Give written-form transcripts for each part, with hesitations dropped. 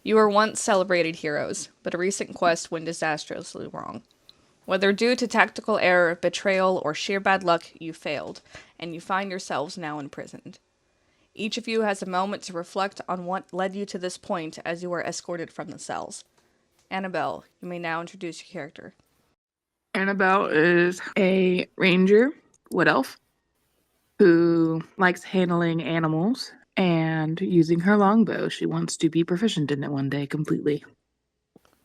You were once celebrated heroes, but a recent quest went disastrously wrong. Whether due to tactical error, betrayal, or sheer bad luck, you failed, and you find yourselves now imprisoned. Each of you has a moment to reflect on what led you to this point as you are escorted from the cells. Annabelle, you may now introduce your character. Annabelle is a ranger, wood elf, who likes handling animals and using her longbow. She wants to be proficient in it one day completely.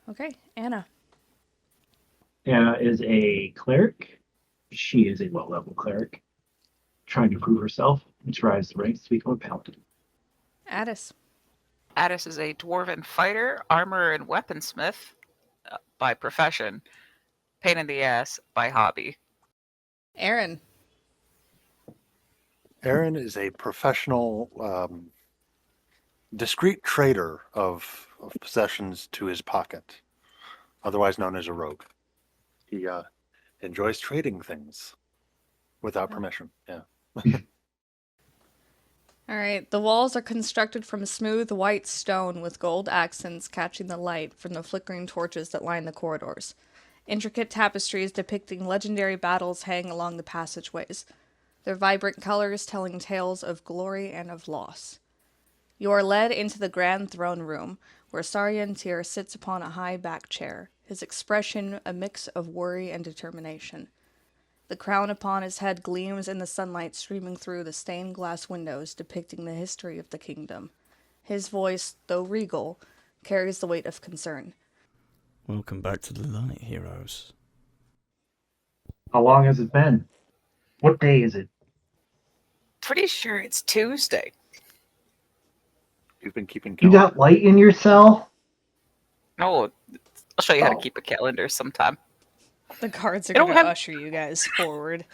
Okay, Anna. Anna is a cleric. She is a low-level cleric, trying to prove herself and to rise the ranks to become a paladin. Addis. Addis is a dwarven fighter, armor, and weaponsmith by profession. Pain in the ass by hobby. Aaron. Aaron is a professional, discreet trader of possessions to his pocket, otherwise known as a rogue. He enjoys trading things without permission. Yeah. Alright, the walls are constructed from smooth white stone with gold accents catching the light from the flickering torches that line the corridors. Intricate tapestries depicting legendary battles hang along the passageways, their vibrant colors telling tales of glory and of loss. You are led into the grand throne room, where Saryan Tyr sits upon a high back chair, his expression a mix of worry and determination. The crown upon his head gleams in the sunlight streaming through the stained glass windows depicting the history of the kingdom. His voice, though regal, carries the weight of concern. Welcome back to the light, heroes. How long has it been? What day is it? Pretty sure it's Tuesday. You've been keeping You count. got light in your cell? Oh, I'll show you how to keep a calendar sometime. The guards are They don't going to have- usher you guys forward.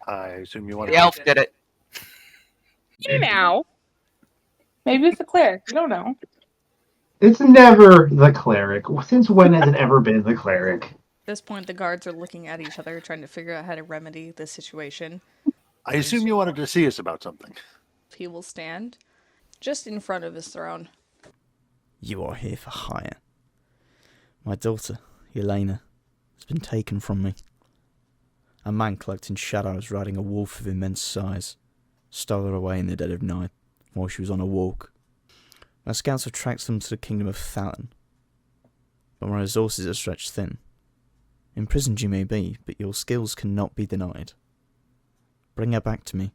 I assume you want The to. elf did it. You know. Maybe it's the cleric. You don't know. It's never the cleric. Since when has it ever been the cleric? At this point, the guards are looking at each other, trying to figure out how to remedy the situation. I assume you wanted to see us about something. He will stand just in front of his throne. You are here for hire. My daughter, Yelena, has been taken from me. A man cloaked in shadows riding a wolf of immense size stole her away in the dead of night while she was on a walk. My scouts have tracked them to the kingdom of Fallon, but my resources are stretched thin. Imprisoned you may be, but your skills cannot be denied. Bring her back to me,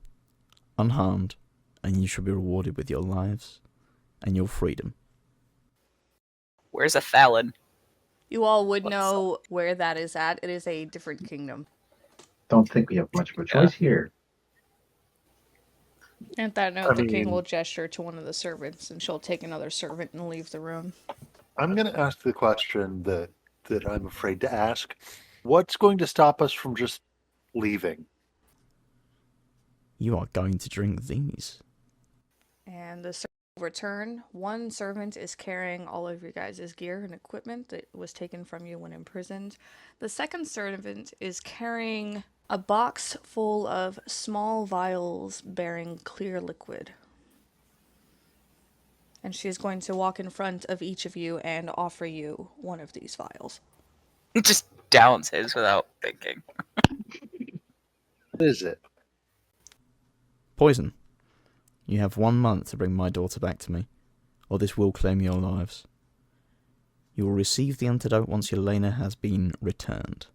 unharmed, and you shall be rewarded with your lives and your freedom. Where's a Fallon? You all would know where that is at. It is a different kingdom. Don't think we have much of a choice here. At that note, I the king mean- will gesture to one of the servants, and she'll take another servant and leave the room. I'm going to ask the question that I'm afraid to ask. What's going to stop us from just leaving? You are going to drink these. And the servant will return. One servant is carrying all of your guys' gear and equipment that was taken from you when imprisoned. The second servant is carrying a box full of small vials bearing clear liquid. And she is going to walk in front of each of you and offer you one of these vials. Just downs his without thinking. What is it? Poison. You have 1 month to bring my daughter back to me, or this will claim your lives. You will receive the antidote once Yelena has been returned.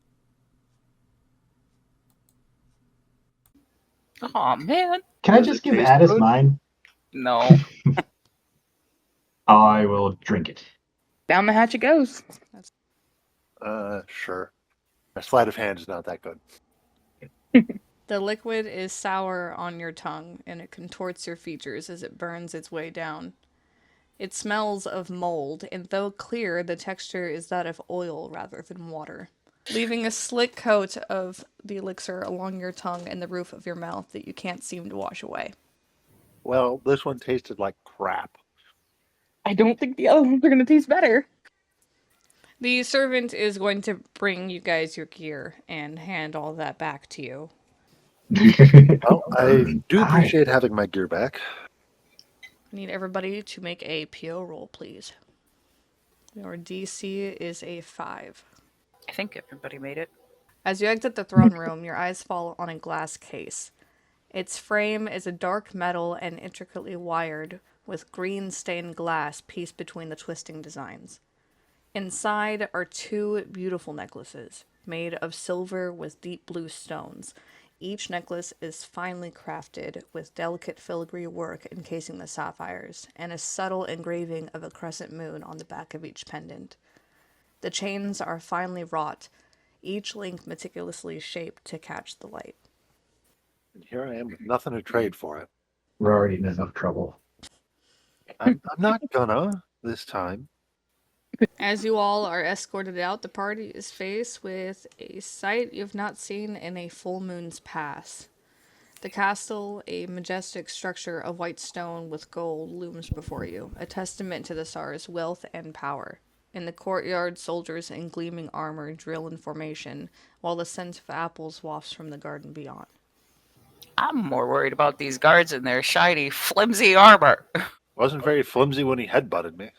Aw, man. Can I Does just it give taste Addis good? mine? No. I will drink it. Down the hatch it goes. Sure. My sleight of hand is not that good. The liquid is sour on your tongue, and it contorts your features as it burns its way down. It smells of mold, and though clear, the texture is that of oil rather than water, leaving a slick coat of the elixir along your tongue and the roof of your mouth that you can't seem to wash away. Well, this one tasted like crap. I don't think the other ones are going to taste better. The servant is going to bring you guys your gear and hand all that back to you. Well, I do appreciate having my gear back. I need everybody to make a PO roll, please. Your DC is a 5. I think everybody made it. As you exit the throne room, your eyes fall on a glass case. Its frame is a dark metal and intricately wired, with green stained glass pieced between the twisting designs. Inside are 2 beautiful necklaces, made of silver with deep blue stones. Each necklace is finely crafted, with delicate filigree work encasing the sapphires, and a subtle engraving of a crescent moon on the back of each pendant. The chains are finely wrought, each link meticulously shaped to catch the light. And here I am with nothing to trade for it. We're already in enough trouble. I'm not gonna this time. As you all are escorted out, the party is faced with a sight you've not seen in a full moon's pass. The castle, a majestic structure of white stone with gold, looms before you, a testament to the Tsar's wealth and power. In the courtyard, soldiers in gleaming armor drill in formation, while the scent of apples wafts from the garden beyond. I'm more worried about these guards in their shiny, flimsy armor. Wasn't very flimsy when he headbutted me.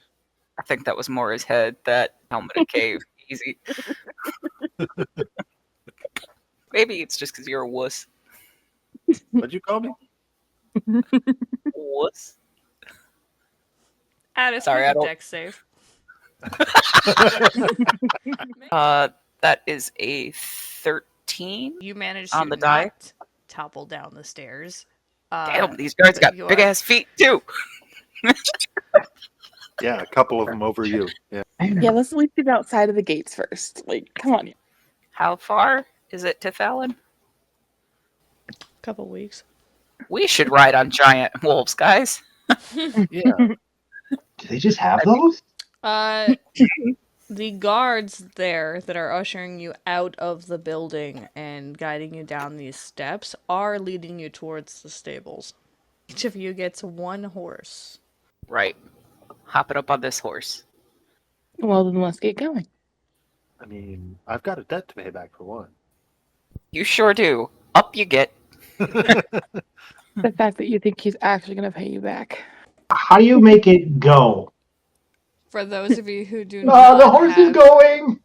I think that was more his head. That helmet and cave. Easy. Maybe it's just because you're a wuss. What'd you call me? Wuss? Addis, Sorry, make I a don't- dex save. That is a 13. You manage On to the die? not topple down the stairs. Damn, these guards but got you big are- ass feet too. Yeah, a couple of them over you. Yeah. Yeah, let's at least get outside of the gates first. Like, come on. How far is it to Fallon? Couple weeks. We should ride on giant wolves, guys. Yeah. Do they just have those? The guards there that are ushering you out of the building and guiding you down these steps are leading you towards the stables. Each of you gets 1 horse. Right. Hopping up on this horse. Well, then let's get going. I mean, I've got a debt to pay back for one. You sure do. Up you get. The fact that you think he's actually going to pay you back. How do you make it go? For those of you who do No, not the horse is have, going.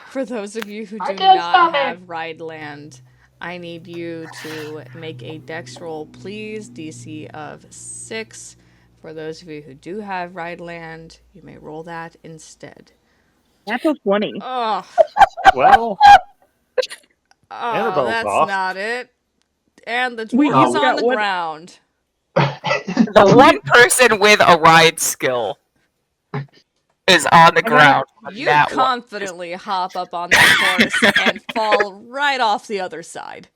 for those of you who I do can't not stop it. have ride land, I need you to make a dex roll, please. DC of 6. For those of you who do have ride land, you may roll that instead. That's a 20. Oh, Well, oh, Annabelle's that's off. not it. And the We dwarf is just on got the one- ground. The one person with a ride skill is on the ground. You That one. confidently hop up on that horse and fall right off the other side.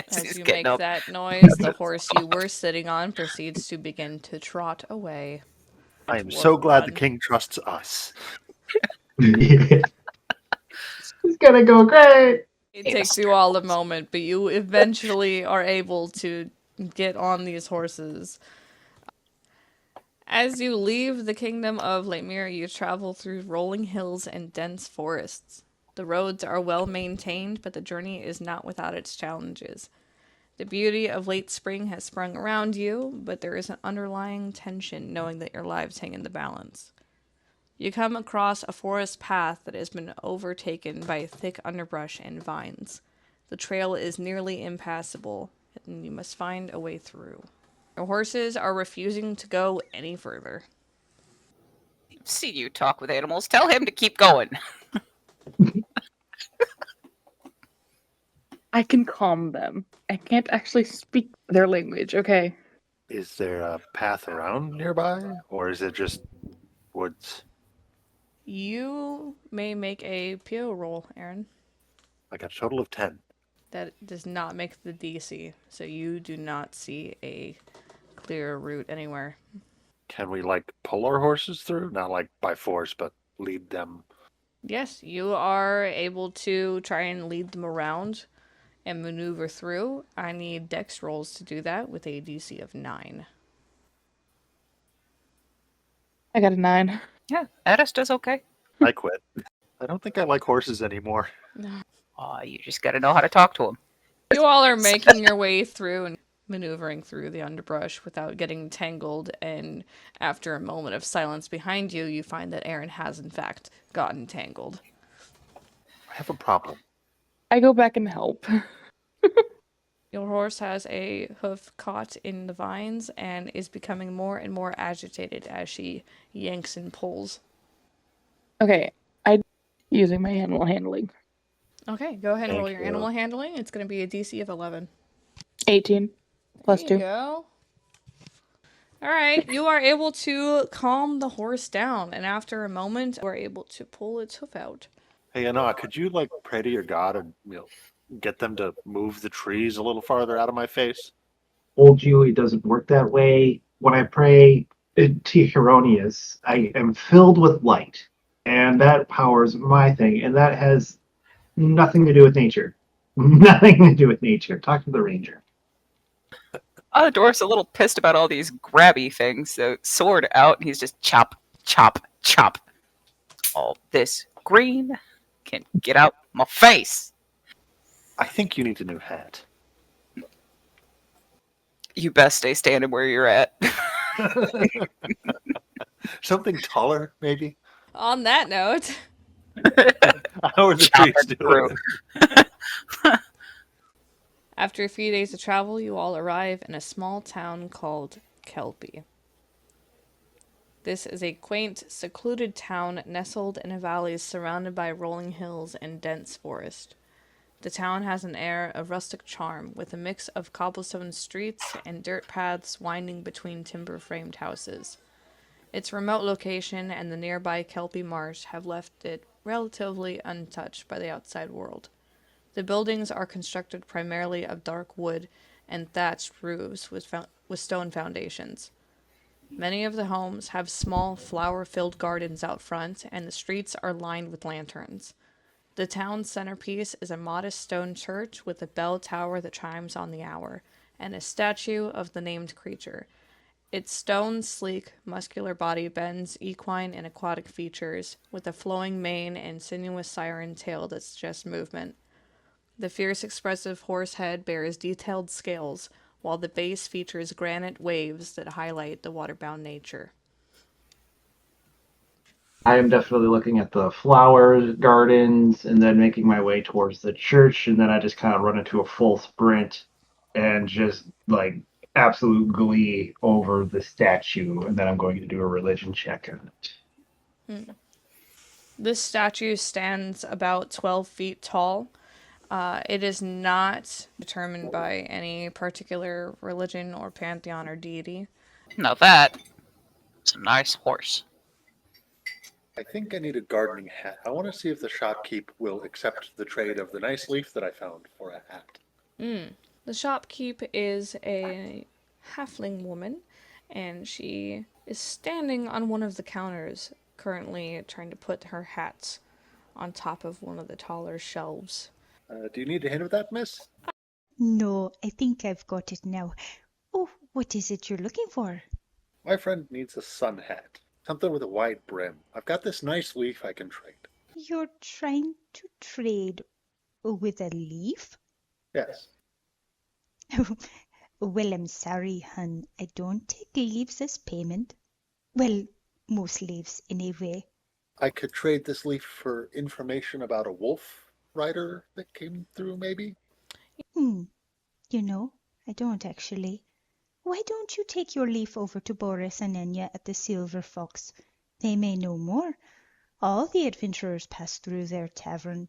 As He's you getting make up. that noise, the horse you were sitting on proceeds to begin to trot away. I am Dwarf so glad the run. king trusts us. It's gonna go great. It takes you all a moment, but you eventually are able to get on these horses. As you leave the kingdom of Lemire, you travel through rolling hills and dense forests. The roads are well maintained, but the journey is not without its challenges. The beauty of late spring has sprung around you, but there is an underlying tension knowing that your lives hang in the balance. You come across a forest path that has been overtaken by thick underbrush and vines. The trail is nearly impassable, and you must find a way through. Your horses are refusing to go any further. I've seen you talk with animals. Tell him to keep going. I can calm them. I can't actually speak their language, okay? Is there a path around nearby, or is it just woods? You may make a PO roll, Aaron. I got a total of 10. That does not make the DC, so you do not see a clear route anywhere. Can we, like, pull our horses through? Not, like, by force, but lead them. Yes, you are able to try and lead them around and maneuver through. I need dex rolls to do that with a DC of 9. I got a 9. Yeah, Addis does okay. I quit. I don't think I like horses anymore. You just gotta know how to talk to him. You all are making your way through, and maneuvering through the underbrush without getting tangled, and after a moment of silence behind you, you find that Aaron has in fact gotten tangled. I have a problem. I go back and help. Your horse has a hoof caught in the vines and is becoming more and more agitated as she yanks and pulls. Okay, I using my animal handling. Okay, go ahead and Thank roll your you. animal handling. It's going to be a DC of 11. 18 plus There you 2. go. All right, you are able to calm the horse down, and after a moment, you are able to pull its hoof out. Hey, Anna, could you like pray to your God and get them to move the trees a little farther out of my face? Told you it doesn't work that way. When I pray to Hieronymus, I am filled with light, and that powers my thing, and that has nothing to do with nature. Nothing to do with nature. Talk to the ranger. The dwarf's a little pissed about all these grabby things, so sword out, and he's just chop, chop, chop. All this green can get out my face. I think you need a new hat. You best stay standing where you're at. Something taller, maybe? On that note, How are the Chop trees it doing? through. after a few days of travel, you all arrive in a small town called Kelpie. This is a quaint, secluded town nestled in a valley surrounded by rolling hills and dense forest. The town has an air of rustic charm, with a mix of cobblestone streets and dirt paths winding between timber-framed houses. Its remote location and the nearby Kelpie Marsh have left it relatively untouched by the outside world. The buildings are constructed primarily of dark wood and thatched roofs with stone foundations. Many of the homes have small, flower-filled gardens out front, and the streets are lined with lanterns. The town's centerpiece is a modest stone church with a bell tower that chimes on the hour, and a statue of the named creature. Its stone, sleek, muscular body bends equine and aquatic features, with a flowing mane and sinuous siren tail that suggests movement. The fierce, expressive horse head bears detailed scales, while the base features granite waves that highlight the waterbound nature. I am definitely looking at the flowers, gardens, and then making my way towards the church, and then I just kind of run into a full sprint and just like absolute glee over the statue, and then I'm going to do a religion check on it. This statue stands about 12 feet tall. It is not determined by any particular religion or pantheon or deity. Now that is a nice horse. I think I need a gardening hat. I want to see if the shopkeep will accept the trade of the nice leaf that I found for a hat. The shopkeep is a halfling woman, and she is standing on one of the counters, currently trying to put her hats on top of one of the taller shelves. Do you need a hint of that, miss? No, I think I've got it now. Oh, what is it you're looking for? My friend needs a sun hat. Something with a wide brim. I've got this nice leaf I can trade. You're trying to trade with a leaf? Yes. Well, I'm sorry, hun. I don't take leaves as payment. Well, most leaves, anyway. I could trade this leaf for information about a wolf rider that came through, maybe? You know, I don't actually. Why don't you take your leaf over to Boris and Enya at the Silver Fox? They may know more. All the adventurers pass through their tavern,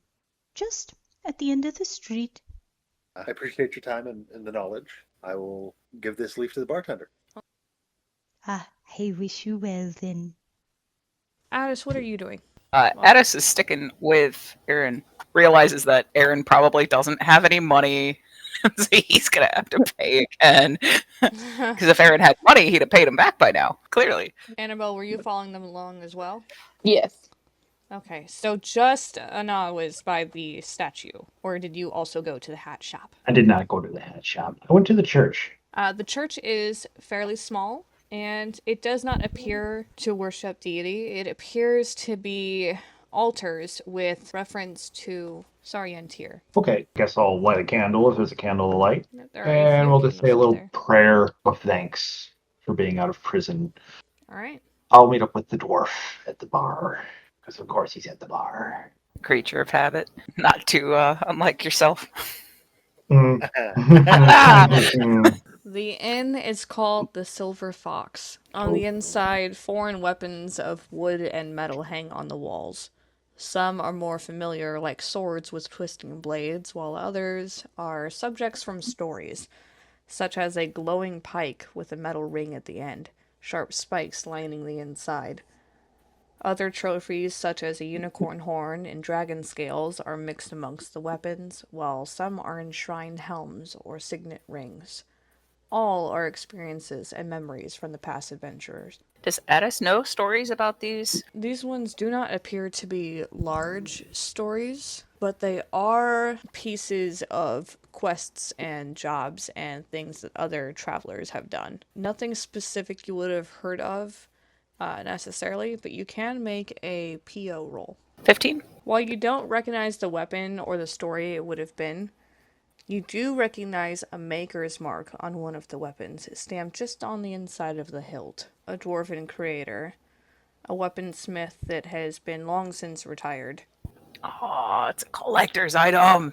just at the end of the street. I appreciate your time and the knowledge. I will give this leaf to the bartender. Ah, I wish you well then. Addis, what are you doing? Addis is sticking with Aaron. Realizes that Aaron probably doesn't have any money, so he's gonna have to pay again. Because if Aaron had money, he'd have paid him back by now. Clearly. Annabelle, were you following them along as well? Yes. Okay, so just Anna was by the statue, or did you also go to the hat shop? I did not go to the hat shop. I went to the church. The church is fairly small, and it does not appear to worship deity. It appears to be altars with reference to Saryentir. Okay, guess I'll light a candle if there's a candle to light. There are a And few we'll just say a candles little there. prayer of thanks for being out of prison. Alright. I'll meet up with the dwarf at the bar. Because, of course, he's at the bar. Creature of habit. Not too unlike yourself. Mm. The inn is called the Silver Fox. On the inside, foreign weapons of wood and metal hang on the walls. Some are more familiar, like swords with twisting blades, while others are subjects from stories, such as a glowing pike with a metal ring at the end, sharp spikes lining the inside. Other trophies, such as a unicorn horn and dragon scales, are mixed amongst the weapons, while some are enshrined helms or signet rings. All are experiences and memories from the past adventurers. Does Addis know stories about these? These ones do not appear to be large stories, but they are pieces of quests and jobs and things that other travelers have done. Nothing specific you would have heard of necessarily, but you can make a PO roll. 15? While you don't recognize the weapon or the story it would have been, you do recognize a maker's mark on one of the weapons, stamped just on the inside of the hilt. A dwarven creator. A weaponsmith that has been long since retired. Oh, it's a collector's item.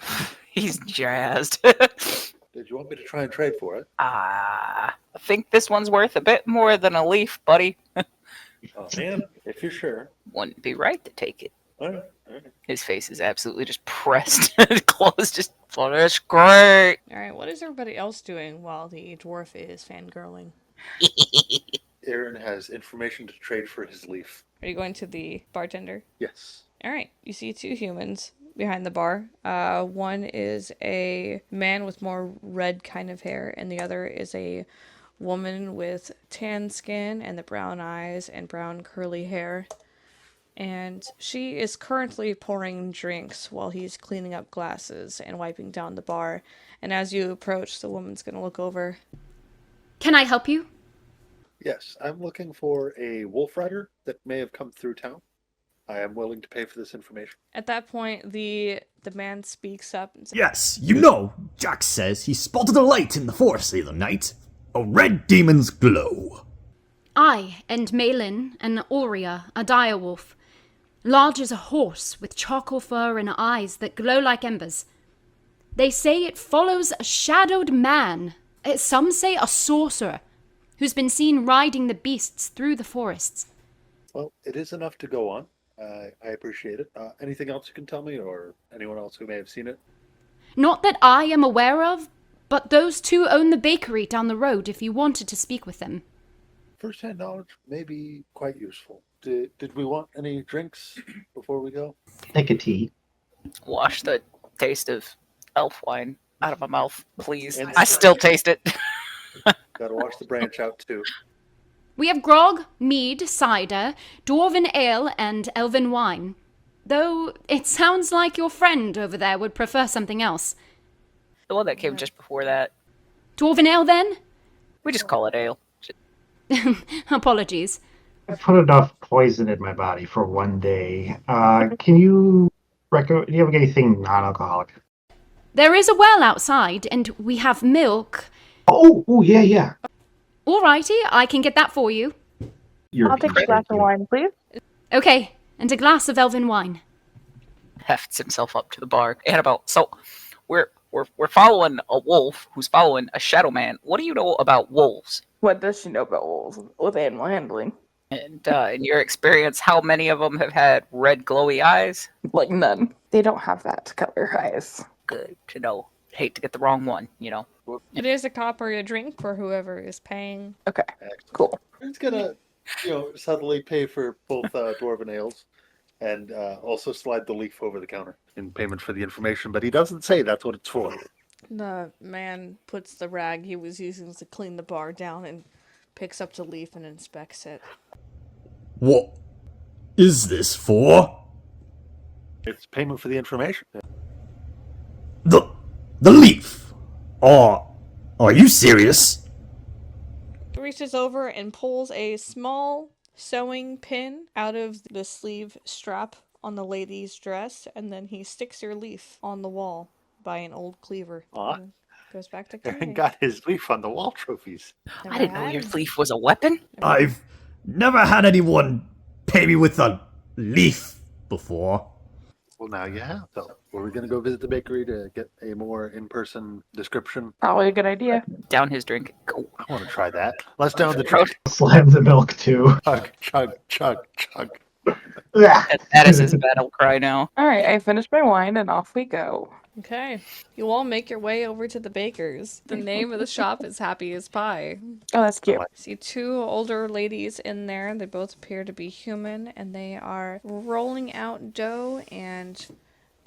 He's jazzed. Did you want me to try and trade for it? I think this one's worth a bit more than a leaf, buddy. Oh, man, if you're sure. Wouldn't be right to take it. All right. His face is absolutely just pressed. Clothes just, oh, that's great. Alright, what is everybody else doing while the dwarf is fangirling? Aaron has information to trade for his leaf. Are you going to the bartender? Yes. Alright, you see two humans behind the bar. One is a man with more red kind of hair, and the other is a woman with tan skin and the brown eyes and brown curly hair. And she is currently pouring drinks while he's cleaning up glasses and wiping down the bar. And as you approach, the woman's going to look over. Can I help you? Yes, I'm looking for a wolf rider that may have come through town. I am willing to pay for this information. At that point, the man speaks up and says, Yes, you know, Jack says he spotted a light in the forest the other night. A red demon's glow. I and Malin and Aurea, a direwolf. Large as a horse, with charcoal fur and eyes that glow like embers. They say it follows a shadowed man. Some say a sorcerer, who's been seen riding the beasts through the forests. Well, it is enough to go on. I appreciate it. Anything else you can tell me, or anyone else who may have seen it? Not that I am aware of, but those two own the bakery down the road if you wanted to speak with them. First-hand knowledge may be quite useful. Did we want any drinks before we go? Take a tea. Wash the taste of elf wine out of my mouth, please. And- I still taste it. Gotta wash the branch out, too. We have grog, mead, cider, dwarven ale, and elven wine. Though it sounds like your friend over there would prefer something else. The one that came just before that. Dwarven ale, then? We just call it ale. Apologies. I put enough poison in my body for one day. Can you do you have anything non-alcoholic? There is a well outside, and we have milk. Oh, yeah. Alrighty, I can get that for you. I'll take a glass of wine, please. Okay, and a glass of elven wine. Hefts himself up to the bar. Annabelle, so we're following a wolf who's following a shadow man. What do you know about wolves? What does she know about wolves with animal handling? And in your experience, how many of them have had red glowy eyes? Like none. They don't have that color eyes. Good to know. Hate to get the wrong one, you know. it is a copper a drink for whoever is paying. Okay, cool. It's gonna, subtly pay for both dwarven ales, and also slide the leaf over the counter in payment for the information. But he doesn't say that's what it's for. The man puts the rag he was using to clean the bar down and picks up the leaf and inspects it. What is this for? It's payment for the information. The leaf. Are you serious? He reaches over and pulls a small sewing pin out of the sleeve strap on the lady's dress, and then he sticks your leaf on the wall by an old cleaver. Aw. And goes back to Aaron carrying. got his leaf on the wall trophies. I didn't know your leaf was a weapon. I've never had anyone pay me with a leaf before. Well, now you have. So, were we going to go visit the bakery to get a more in-person description? Probably a good idea. Down his drink. Go. I want to try that. Let's down the Chug. drink. Slam the milk too. Chug, chug, chug, chug. That is his battle cry now. All right, I finished my wine and off we go. Okay. You all make your way over to the baker's. The name of the shop is Happy as Pie. Oh, that's cute. See two older ladies in there. They both appear to be human, and they are rolling out dough and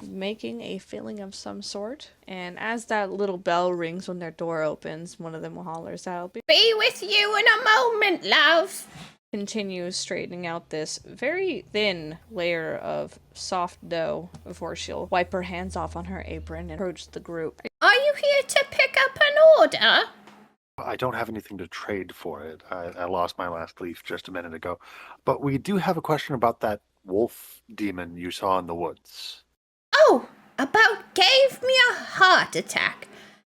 making a filling of some sort. And as that little bell rings when their door opens, one of them hollers out, Be with you in a moment, love. continues straightening out this very thin layer of soft dough before she'll wipe her hands off on her apron and approach the group. Are you here to pick up an order? I don't have anything to trade for it. I lost my last leaf just a minute ago. But we do have a question about that wolf demon you saw in the woods. Oh, about gave me a heart attack.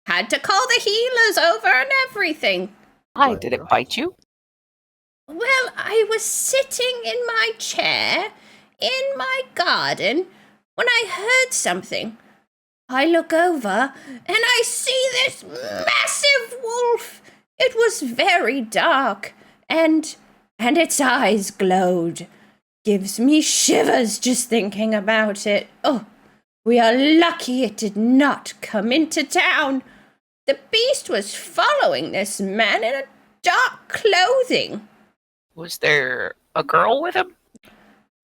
Had to call the healers over and everything. Why did it bite you? Well, I was sitting in my chair in my garden when I heard something. I look over and I see this massive wolf. It was very dark and its eyes glowed. Gives me shivers just thinking about it. Oh, we are lucky it did not come into town. The beast was following this man in a dark clothing. Was there a girl with him?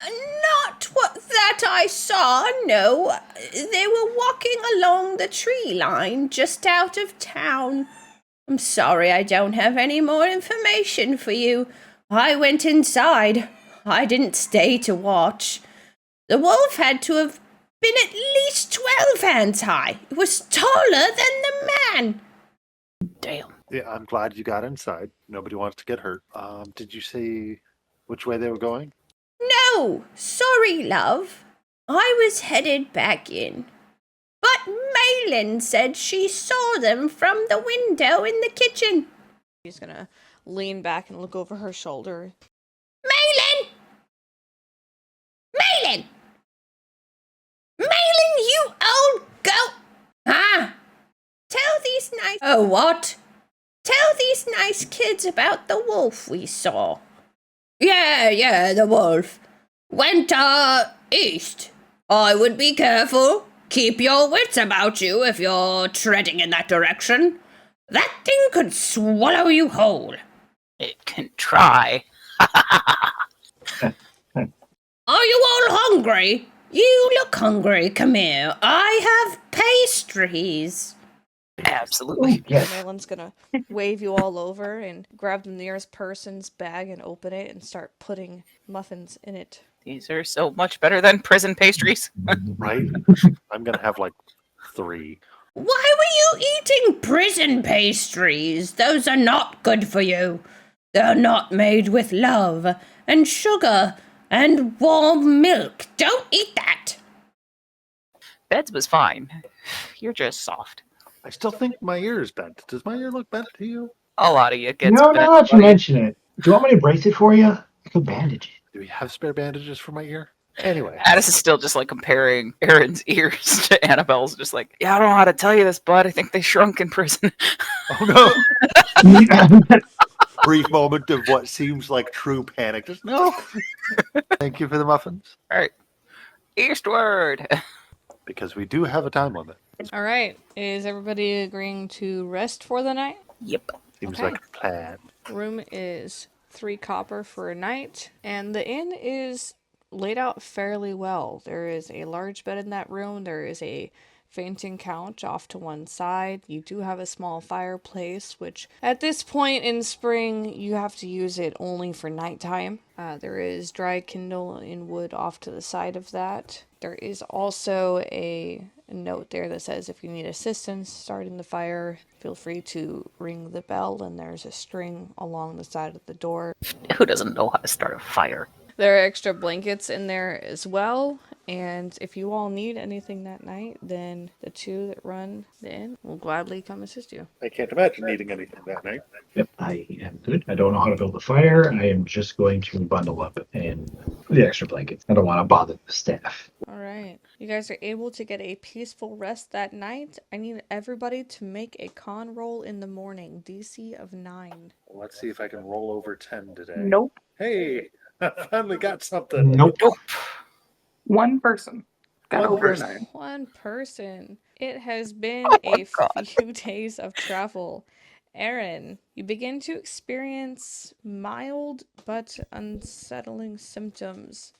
Not that I saw, no. They were walking along the tree line just out of town. I'm sorry I don't have any more information for you. I went inside. I didn't stay to watch. The wolf had to have been at least 12 hands high. It was taller than the man. Damn. Yeah, I'm glad you got inside. Nobody wants to get hurt. Did you say which way they were going? No, sorry, love. I was headed back in. But Malin said she saw them from the window in the kitchen. She's gonna lean back and look over her shoulder. Malin! Malin! Malin, you old goat! Ah! Tell these nice... Oh, what? Tell these nice kids about the wolf we saw. Yeah, the wolf. Went, east. I would be careful. Keep your wits about you if you're treading in that direction. That thing could swallow you whole. It can try. Are you all hungry? You look hungry. Come here. I have pastries. Absolutely. Yes. Malin's gonna wave you all over and grab the nearest person's bag and open it and start putting muffins in it. These are so much better than prison pastries. Right? I'm going to have like 3. Why were you eating prison pastries? Those are not good for you. They're not made with love and sugar and warm milk. Don't eat that. Beds was fine. You're just soft. I still think my ear is bent. Does my ear look bent to you? A lot of you gets No, bent, now that you buddy. mention it, do you want me to brace it for you? I could bandage it. Do we have spare bandages for my ear? Anyway. Addis is still just like comparing Aaron's ears to Annabelle's, just like, yeah, I don't know how to tell you this, bud. I think they shrunk in prison. Oh no! Brief moment of what seems like true panic. Just no. Thank you for the muffins. All right. Eastward. Because we do have a time limit. All right, is everybody agreeing to rest for the night? Yep. Seems Okay. like a plan. Room is 3 copper for a night, and the inn is laid out fairly well. There is a large bed in that room. There is a fainting couch off to one side. You do have a small fireplace, which at this point in spring, you have to use it only for nighttime. There is dry kindle in wood off to the side of that. There is also a note there that says if you need assistance starting the fire, feel free to ring the bell, and there's a string along the side of the door. Who doesn't know how to start a fire? There are extra blankets in there as well, And if you all need anything that night, then the two that run the inn will gladly come assist you. I can't imagine needing anything that night. Yep, I am good. I don't know how to build a fire. I am just going to bundle up in the extra blankets. I don't want to bother the staff. All right. You guys are able to get a peaceful rest that night. I need everybody to make a con roll in the morning, DC of 9. Well, let's see if I can roll over 10 today. Nope. Hey, I finally got something. Nope. One person got One over a person. 9. One person. It has been Oh my a God. few days of travel. Aaron, you begin to experience mild but unsettling symptoms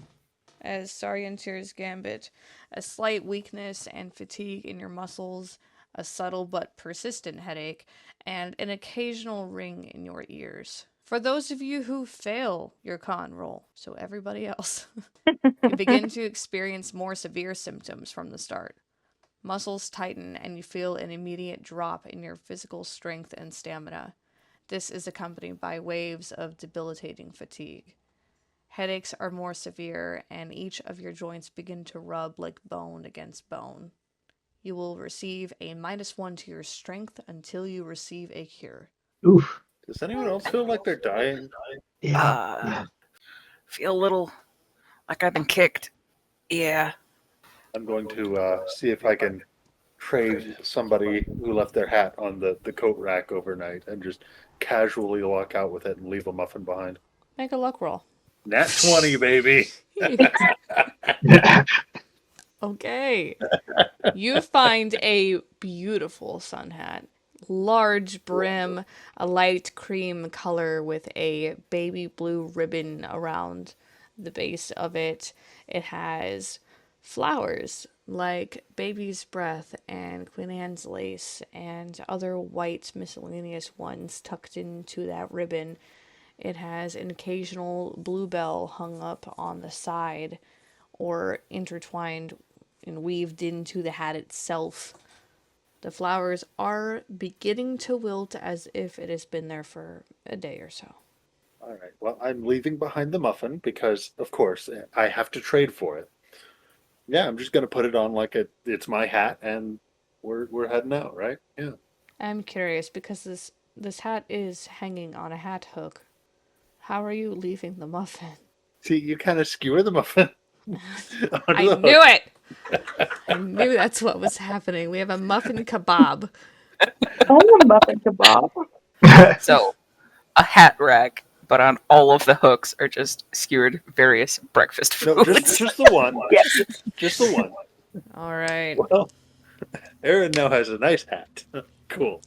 as Saryentir's Gambit, a slight weakness and fatigue in your muscles, a subtle but persistent headache, and an occasional ring in your ears. For those of you who fail your con roll, so everybody else, you begin to experience more severe symptoms from the start. Muscles tighten and you feel an immediate drop in your physical strength and stamina. This is accompanied by waves of debilitating fatigue. Headaches are more severe, and each of your joints begin to rub like bone against bone. You will receive a -1 to your strength until you receive a cure. Oof. Does anyone else feel like they're dying? Yeah. Feel a little like I've been kicked. Yeah. I'm going to see if I can trade somebody who left their hat on the coat rack overnight and just casually walk out with it and leave a muffin behind. Make a luck roll. Nat 20, baby. Okay. You find a beautiful sun hat. Large brim, a light cream color with a baby blue ribbon around the base of it. It has flowers like baby's breath and Queen Anne's lace and other white miscellaneous ones tucked into that ribbon. It has an occasional bluebell hung up on the side or intertwined and weaved into the hat itself. The flowers are beginning to wilt as if it has been there for a day or so. All right. Well, I'm leaving behind the muffin because, of course, I have to trade for it. Yeah, I'm just going to put it on like it's my hat, and we're heading out, right? Yeah. I'm curious because this hat is hanging on a hat hook. How are you leaving the muffin? See, you kind of skewer the muffin. I knew it! I knew that's what was happening. We have a muffin kebab. Oh, a muffin kebab. So, a hat rack, but on all of the hooks are just skewered various breakfast foods. No, just the one. Yes. Just the one. All right. Well, Aaron now has a nice hat. Cool.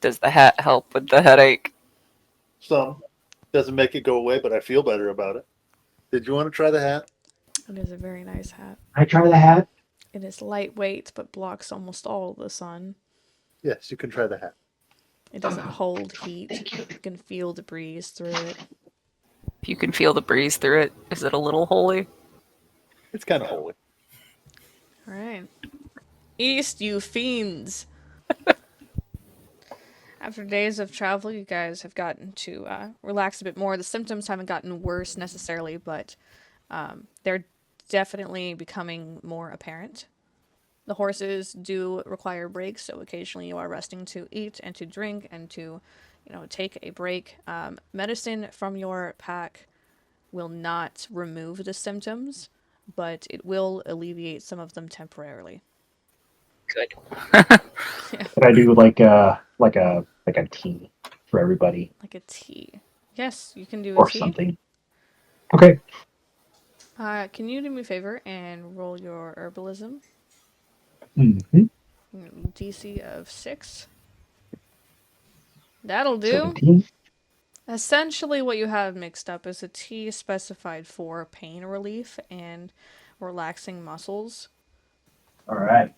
Does the hat help with the headache? Some. Doesn't make it go away, but I feel better about it. Did you want to try the hat? It is a very nice hat. I try the hat. It is lightweight but blocks almost all of the sun. Yes, you can try the hat. It doesn't hold heat. You can feel the breeze through it. If you can feel the breeze through it, is it a little holy? It's kind of holy. All right. East, you fiends! After days of travel, you guys have gotten to relax a bit more. The symptoms haven't gotten worse necessarily, but they're definitely becoming more apparent. The horses do require breaks, so occasionally you are resting to eat and to drink and to, take a break. Medicine from your pack will not remove the symptoms, but it will alleviate some of them temporarily. Good. But I do like a tea for everybody Like a tea. Yes, you can do a or tea. something. Okay. Can you do me a favor and roll your herbalism? Mm-hmm. DC of 6. That'll do. 17. Essentially, what you have mixed up is a tea specified for pain relief and relaxing muscles. All right.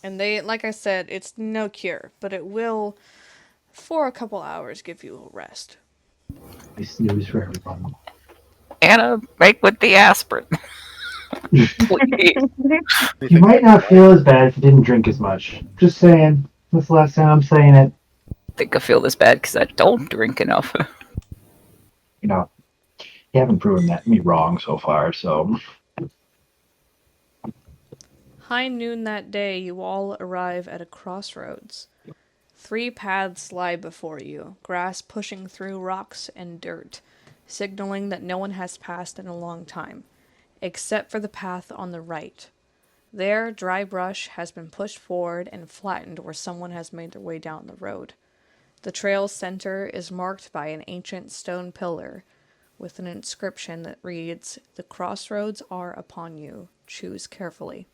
And they, like I said, it's no cure, but it will, for a couple hours, give you a rest. Nice news for everyone. Anna, make with the aspirin. Please. You might not feel as bad if you didn't drink as much. Just saying. That's the last time I'm saying it. I think I feel this bad because I don't drink enough. You You haven't proven me wrong so far, so. High noon that day, you all arrive at a crossroads. 3 paths lie before you, grass pushing through rocks and dirt, signaling that no one has passed in a long time, except for the path on the right. There, dry brush has been pushed forward and flattened where someone has made their way down the road. The trail's center is marked by an ancient stone pillar with an inscription that reads, "The crossroads are upon you. Choose carefully."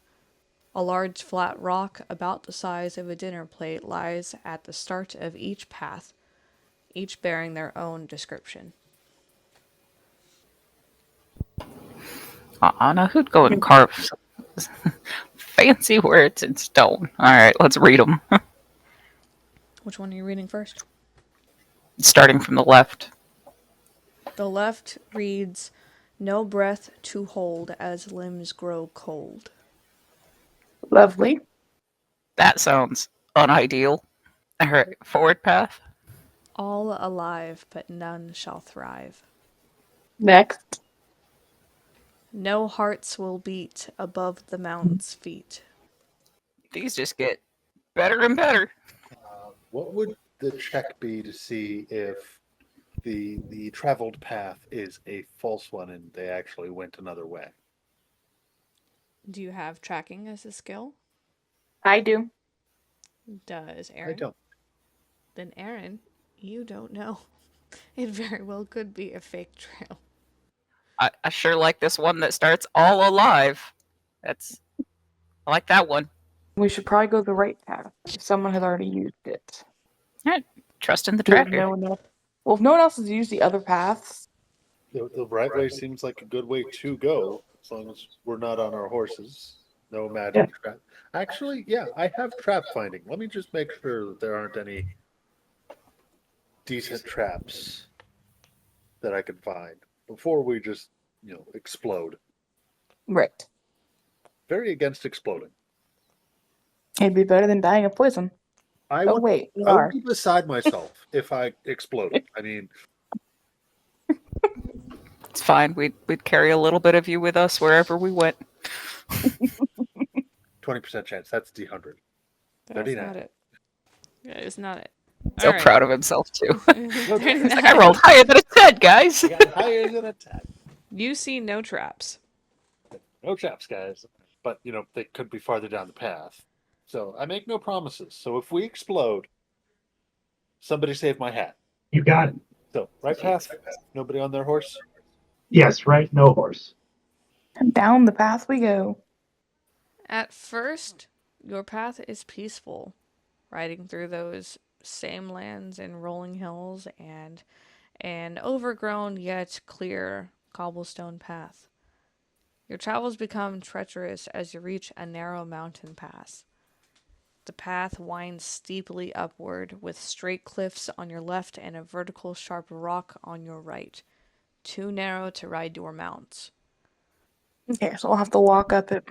A large flat rock about the size of a dinner plate lies at the start of each path, each bearing their own description. Now who'd go and carve some fancy words in stone? All right, let's read them. Which one are you reading first? Starting from the left. The left reads, "No breath to hold as limbs grow cold." Lovely. That sounds unideal. All right, forward path. "All alive, but none shall thrive." Next. "No hearts will beat above the mountain's feet." These just get better and better. What would the check be to see if the traveled path is a false one and they actually went another way? Do you have tracking as a skill? I do. Does I Aaron? don't. Then Aaron, you don't know. It very well could be a fake trail. I sure like this one that starts all alive. I like that one. We should probably go the right path if someone has already used it. Trust in the If tracker. no one else, well, if no one else has used the other paths, The right way seems like a good way to go, as long as we're not on our horses. No magic trap. Actually, yeah, I have trap finding. Let me just make sure that there aren't any decent traps that I can find before we just, explode. right. Very against exploding. It'd be better than dying of poison. I Oh would, wait, we I are. would be beside myself if I exploded. I mean, It's fine. We'd carry a little bit of you with us wherever we went. 20% chance. That's D100. That's 39. not it. That is not it. So All right. proud of himself too. He's 39. like, I rolled higher than a 10, guys. I got higher than a 10. You see no traps. No traps, guys. But, they could be farther down the path. So I make no promises. So if we explode, somebody save my hat. You got it. So, right path, nobody on their horse. Yes, right? No horse. And down the path we go. At first, your path is peaceful, riding through those same lands and rolling hills and an overgrown yet clear cobblestone path. Your travels become treacherous as you reach a narrow mountain pass. The path winds steeply upward, with straight cliffs on your left and a vertical sharp rock on your right. Too narrow to ride your mounts. Okay, so I'll have to walk up it.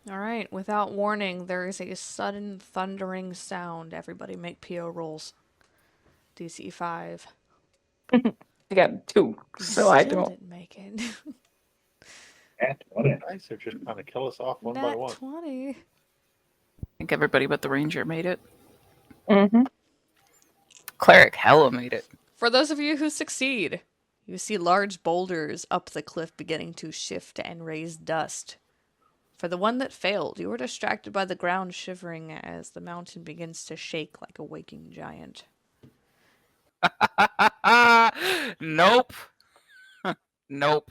Alright, without warning, there is a sudden thundering sound. Everybody make PO rolls. DC 5. I got 2, so I Still don't. didn't make it. Nice, or just kind of kill us off one by Nat one. 20. I think everybody but the ranger made it. Mm-hmm. Cleric hella made it. For those of you who succeed, you see large boulders up the cliff beginning to shift and raise dust. For the one that failed, you were distracted by the ground shivering as the mountain begins to shake like a waking giant. Nope. Nope.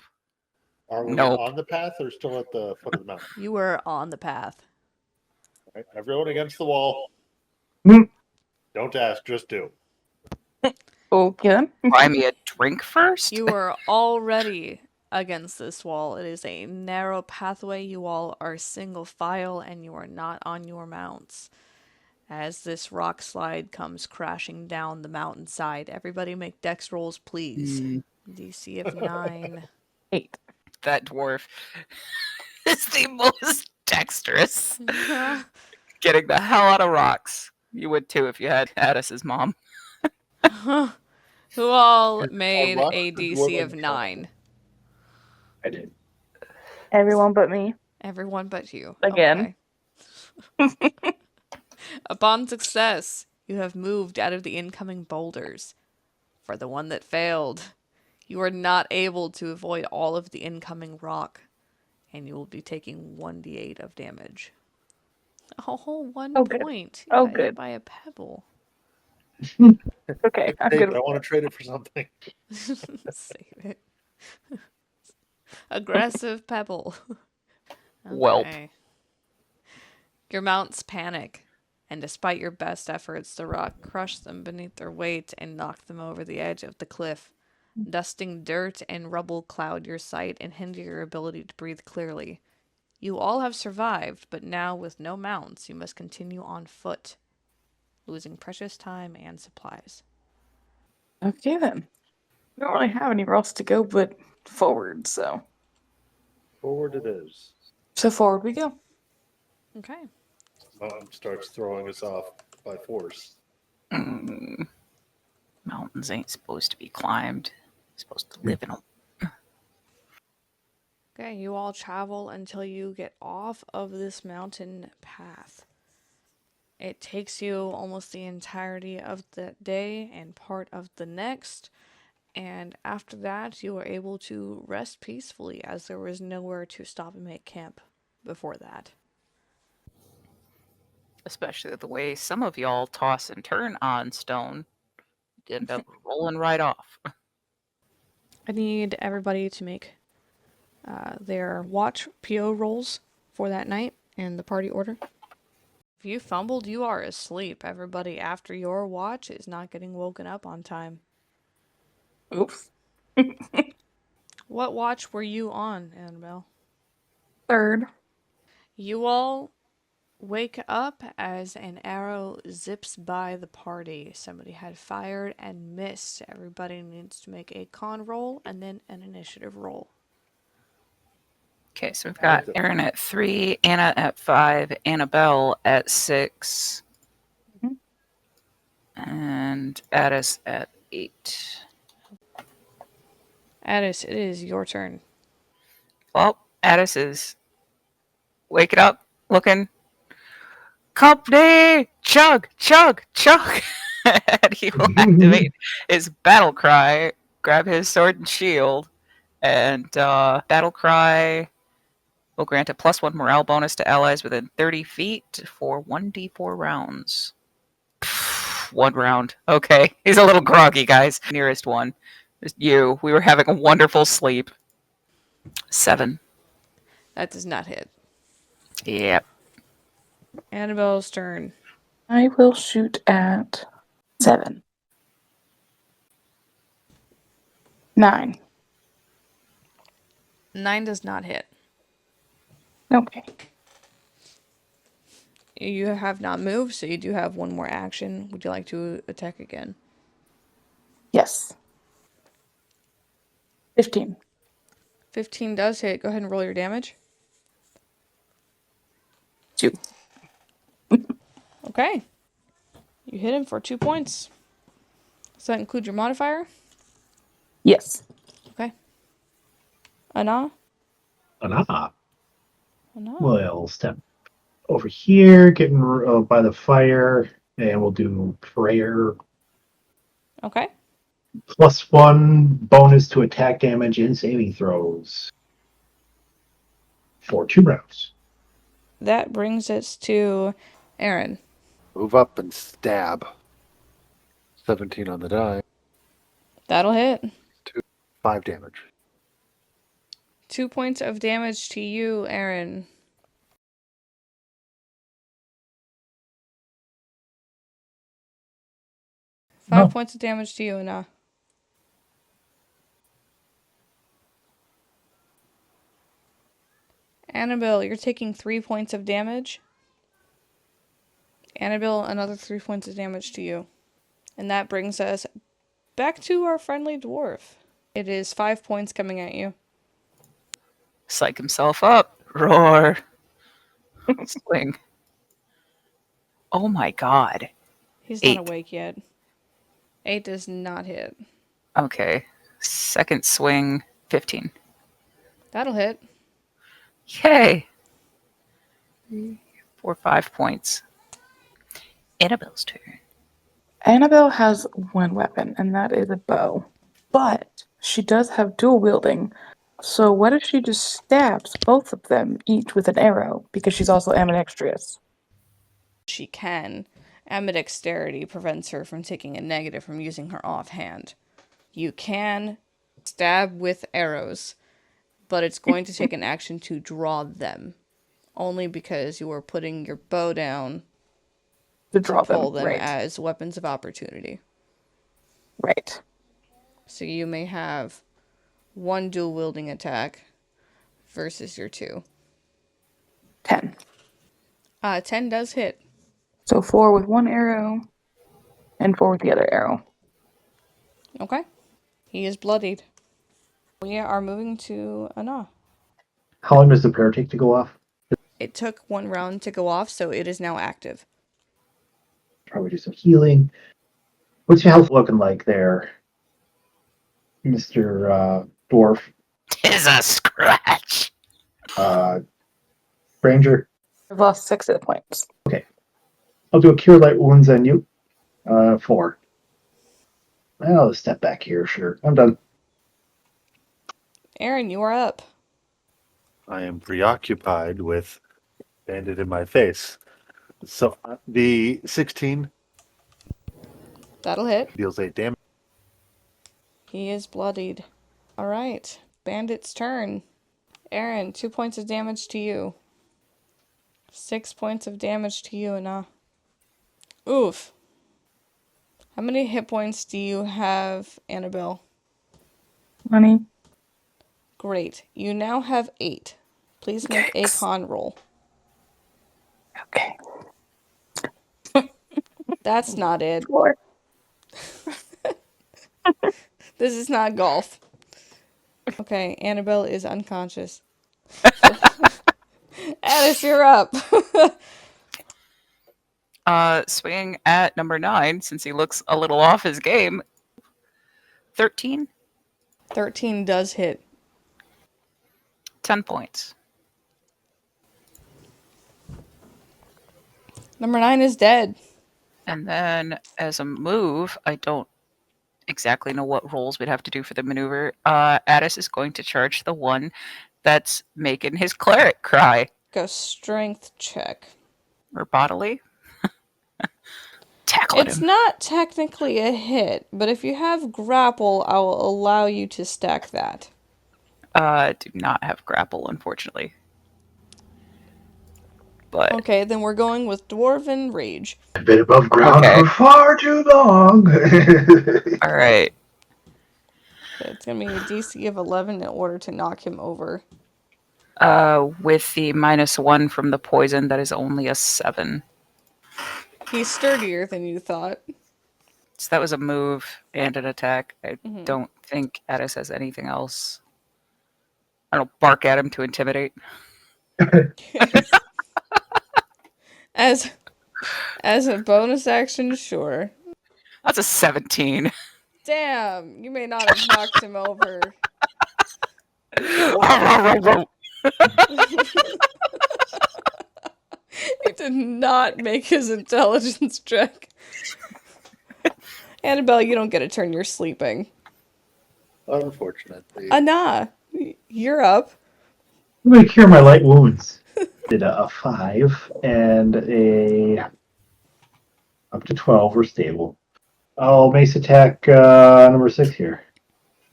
Are we Nope. on the path or still at the foot of the mountain? You were on the path. All right, everyone against the wall. Hmm. Don't ask, just do. Okay. Buy me a drink first? You are already against this wall. It is a narrow pathway. You all are single file and you are not on your mounts. As this rock slide comes crashing down the mountainside, everybody make dex rolls, please. DC of 9. 8. That dwarf is the most dexterous. Getting the hell out of rocks. You would too if you had Addis's mom. Who all I made watched a the DC of Dwarven 9? I did. Everyone but me. Everyone but you. Again. Okay. Upon success, you have moved out of the incoming boulders. For the one that failed, you are not able to avoid all of the incoming rock, and you will be taking 1d8 of damage. A whole 1 Oh, good. point. You Oh, got hit good. by a pebble. Okay, I'm Hey, good but I with want to trade it for something. Save it. Aggressive pebble. Welp. Okay. Your mounts panic, and despite your best efforts, the rock crushed them beneath their weight and knocked them over the edge of the cliff. Dusting dirt and rubble cloud your sight and hinder your ability to breathe clearly. You all have survived, but now with no mounts, you must continue on foot, losing precious time and supplies. Okay, then. We don't really have anywhere else to go but forward, so. Forward it is. So forward we go. Okay. Mountain starts throwing us off by force. Mountains ain't supposed to be climbed. Supposed to live in them. Okay, you all travel until you get off of this mountain path. It takes you almost the entirety of the day and part of the next, and after that, you are able to rest peacefully as there was nowhere to stop and make camp before that. Especially the way some of y'all toss and turn on stone. You end up rolling right off. I need everybody to make their watch PO rolls for that night in the party order. If you fumbled, you are asleep. Everybody after your watch is not getting woken up on time. Oops. What watch were you on, Annabelle? Third. You all wake up as an arrow zips by the party. Somebody had fired and missed. Everybody needs to make a con roll and then an initiative roll. Okay, so we've got Aaron at 3, Anna at 5, Annabelle at 6, and Addis at 8. Addis, it is your turn. Well, Addis is waking up, looking, company, chug, chug, chug. And he will activate his battle cry, grab his sword and shield, and battle cry will grant a +1 morale bonus to allies within 30 feet for 1d4 rounds. 1 round. Okay. He's a little groggy, guys. Nearest one. Just you. We were having a wonderful sleep. 7. That does not hit. Yep. Annabelle's turn. I will shoot at 7. 9. 9 does not hit. Okay. You have not moved, so you do have one more action. Would you like to attack again? Yes. 15. 15 does hit. Go ahead and roll your damage. 2. Okay. You hit him for 2 points. Does that include your modifier? Yes. Okay. Anna? Anah. Anna. We'll step over here, getting by the fire, and we'll do prayer. Okay. +1 bonus to attack damage and saving throws for 2 rounds. That brings us to Aaron. Move up and stab. 17 on the die. That'll hit. 5 damage. 2 points of damage to you, Aaron. Five No. points of damage to you, Anna. Annabelle, you're taking 3 points of damage. Annabelle, another 3 points of damage to you. And that brings us back to our friendly dwarf. It is 5 points coming at you. Psych himself up. Roar. Swing. Oh my god. He's 8. not awake yet. 8 does not hit. Okay. Second swing, 15. That'll hit. Yay! 4, 5 points. Annabelle's turn. Annabelle has one weapon, and that is a bow. But she does have dual wielding. So what if she just stabs both of them, each with an arrow, because she's also ambidextrous? She can. Ambidexterity prevents her from taking a negative from using her offhand. You can stab with arrows, but it's going to take an action to draw them. Only because you are putting your bow down To to draw pull them, them right. as weapons of opportunity. Right. So you may have one dual wielding attack versus your 2. 10. 10 does hit. So 4 with one arrow, and 4 with the other arrow. Okay. He is bloodied. We are moving to Anna. How long does the prayer take to go off? It took 1 round to go off, so it is now active. Probably do some healing. What's your health looking like there, Mr. Dwarf? Tis a scratch. Ranger? I've lost 6 hit points. I'll do a cure light wounds on you. 4. I'll step back here, sure. I'm done. Aaron, you are up. I am preoccupied with bandit in my face. So the 16 That'll hit. deals 8 damage. He is bloodied. Alright. Bandit's turn. Aaron, 2 points of damage to you. 6 points of damage to you, Anna. Oof. How many hit points do you have, Annabelle? 20. Great. You now have 8. Please make a con roll. Okay. That's not it. 4. This is not golf. Okay, Annabelle is unconscious. Addis, you're up. Swinging at number 9, since he looks a little off his game. 13, 13 does hit. 10 points. Number 9 is dead. And then as a move, I don't exactly know what rolls we'd have to do for the maneuver. Addis is going to charge the one that's making his cleric cry. Go strength check. Or bodily. Tackle at It's him. not technically a hit, but if you have grapple, I will allow you to stack that. Do not have grapple, unfortunately. But Okay, then we're going with Dwarven Rage. I've been above ground Okay. for far too long. all right. So it's going to be a DC of 11 in order to knock him over. With the -1 from the poison, that is only a 7. He's sturdier than you thought. So that was a move and an attack. I Mhm. don't think Addis has anything else. I don't bark at him to intimidate. As a bonus action, sure. That's a 17. Damn, you may not have knocked him over. He did not make his intelligence check. Annabelle, you don't get a turn, you're sleeping. Unfortunately. Anna, you're up. I'm going to cure my light wounds. Did a 5 and a up to 12 were stable. Oh, mace attack number 6 here.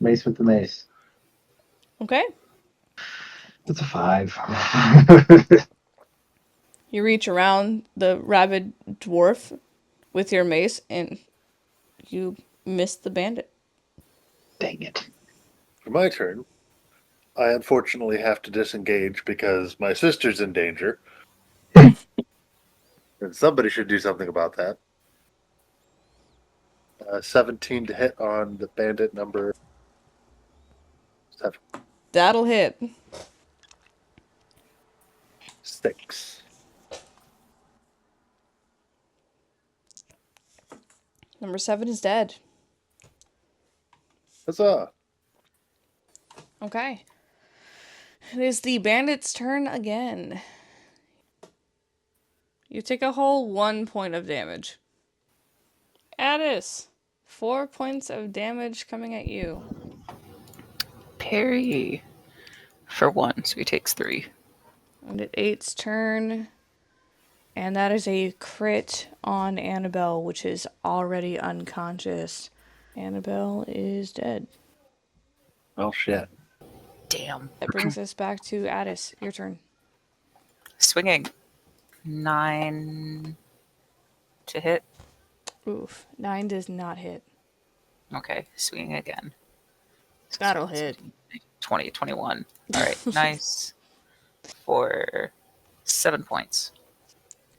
Mace with the mace. Okay. That's a 5. You reach around the rabid dwarf with your mace and you miss the bandit. Dang it. For my turn, I unfortunately have to disengage because my sister's in danger. And somebody should do something about that. 17 to hit on the bandit number 7. That'll hit. 6. Number 7 is dead. Huzzah! Okay. It is the bandit's turn again. You take a whole 1 point of damage. Addis, 4 points of damage coming at you. Parry for 1, so he takes 3. And at 8's turn. And that is a crit on Annabelle, which is already unconscious. Annabelle is dead. Well, shit. Damn. That brings us back to Addis. Your turn. Swinging. 9 to hit. Oof. 9 does not hit. Okay, swinging again. That'll hit. 20, 21. All right, nice. For 7 points.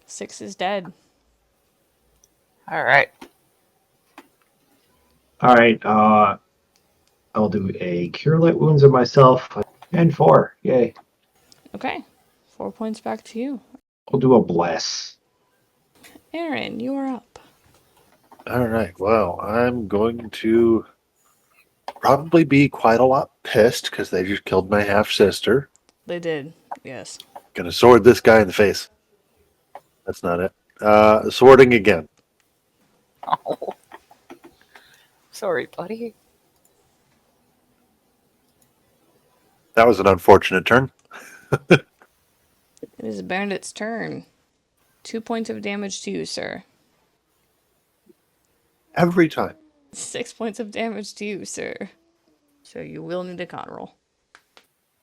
6 is dead. All right. All right. I'll do a cure light wounds of myself and 4. Yay. Okay. 4 points back to you. I'll do a bless. Aaron, you are up. All right. Well, I'm going to probably be quite a lot pissed because they just killed my half sister. They did. Yes. Gonna sword this guy in the face. That's not it. Swording again. Oh. Sorry, buddy. That was an unfortunate turn. It is Bandit's turn. 2 points of damage to you, sir. Every time. 6 points of damage to you, sir. So you will need a con roll.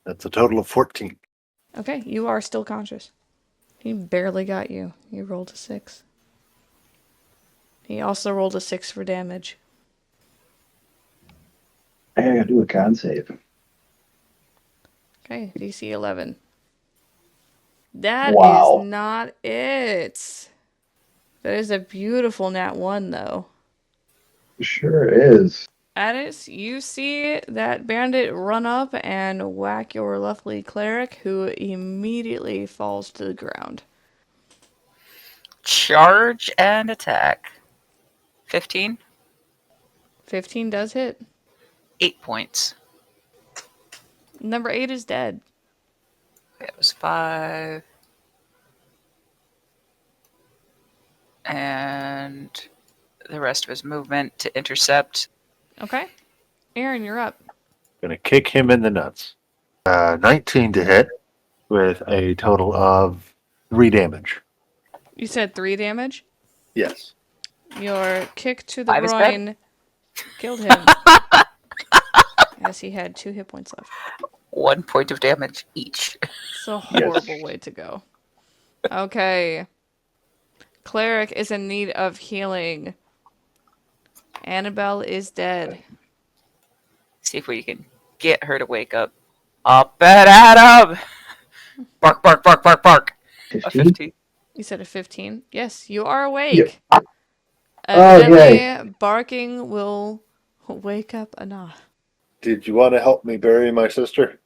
That's a total of 14. Okay, you are still conscious. He barely got you. You rolled a 6. He also rolled a 6 for damage. I gotta do a con save. Okay, DC 11. That Wow. is not it. That is a beautiful nat 1, though. Sure is. Addis, you see that bandit run up and whack your lovely cleric, who immediately falls to the ground. Charge and attack. 15. 15 does hit. 8 points. Number 8 is dead. It was 5. And the rest of his movement to intercept. Okay. Aaron, you're up. Gonna kick him in the nuts. 19 to hit with a total of 3 damage. You said 3 damage? Yes. Your kick to the 5 is groin killed him. As he had 2 hit points left. 1 point of damage each. It's a horrible way to go. Okay. Cleric is in need of healing. Annabelle is dead. See if we can get her to wake up. Up and at him! Bark, bark, bark, bark, bark. 15? A 15. You said a 15? Yes, you are awake. Oh, Evidently, yay. barking will wake up Anna. Did you want to help me bury my sister?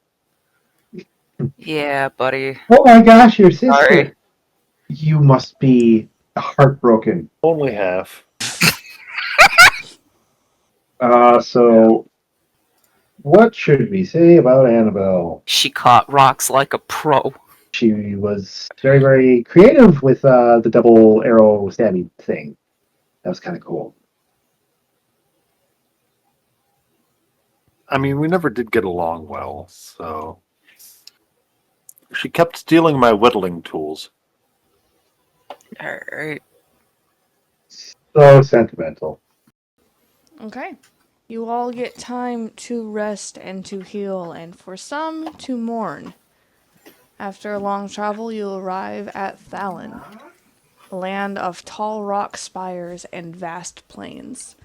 Yeah, buddy. Oh my gosh, your sister. Sorry. You must be heartbroken. Only half. So what should we say about Annabelle? She caught rocks like a pro. She was very, very creative with the double arrow stabbing thing. That was kind of cool. I mean, we never did get along well, so... She kept stealing my whittling tools. Alright. So sentimental. Okay. You all get time to rest and to heal, and for some, to mourn. After a long travel, you arrive at Thallon, a land of tall rock spires and vast plains.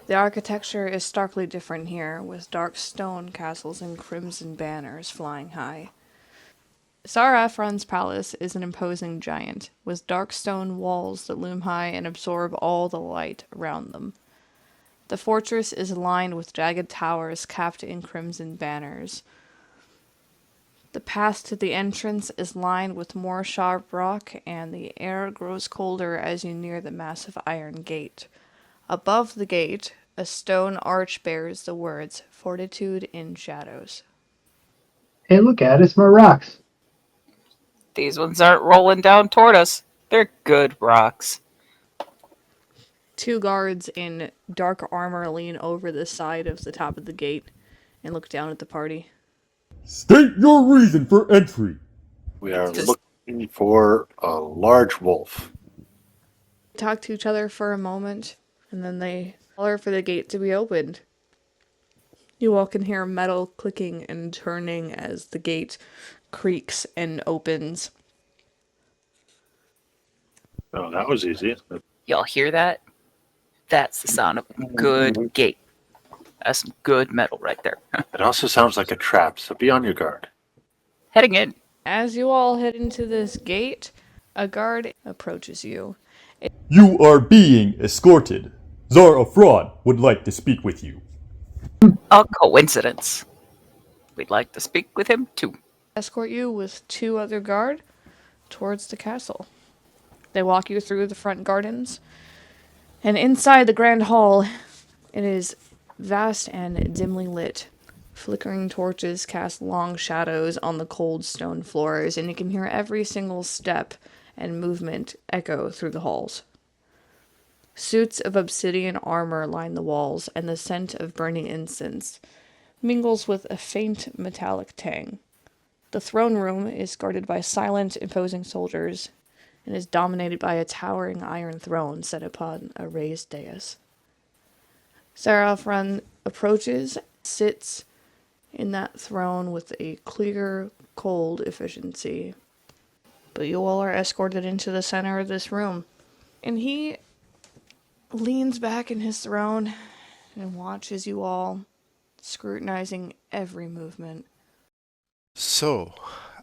The architecture is starkly different here, with dark stone castles and crimson banners flying high. Sar-Afron's palace is an imposing giant, with dark stone walls that loom high and absorb all the light around them. The fortress is lined with jagged towers capped in crimson banners. The path to the entrance is lined with more sharp rock, and the air grows colder as you near the massive iron gate. Above the gate, A stone arch bears the words, Fortitude in Shadows. Hey, look at it, it's my rocks. These ones aren't rolling down toward us. They're good rocks. Two guards in dark armor lean over the side of the top of the gate and look down at the party. State your reason for entry. We are Just- looking for a large wolf. Talk to each other for a moment, and then they holler for the gate to be opened. You all can hear metal clicking and turning as the gate creaks and opens. Oh, that was easy. Y'all hear that? That's the sound of a good gate. That's some good metal right there. It also sounds like a trap, so be on your guard. Heading in. As you all head into this gate, a guard approaches you. You are being escorted. Czar of Fraud would like to speak with you. A coincidence. We'd like to speak with him too. Escort you with two other guard towards the castle. They walk you through the front gardens, and inside the grand hall, it is vast and dimly lit. Flickering torches cast long shadows on the cold stone floors, and you can hear every single step and movement echo through the halls. Suits of obsidian armor line the walls, and the scent of burning incense mingles with a faint metallic tang. The throne room is guarded by silent, imposing soldiers, and is dominated by a towering iron throne set upon a raised dais. Sarafran approaches, sits in that throne with a clear, cold efficiency. But you all are escorted into the center of this room, and he leans back in his throne and watches you all, scrutinizing every movement. So,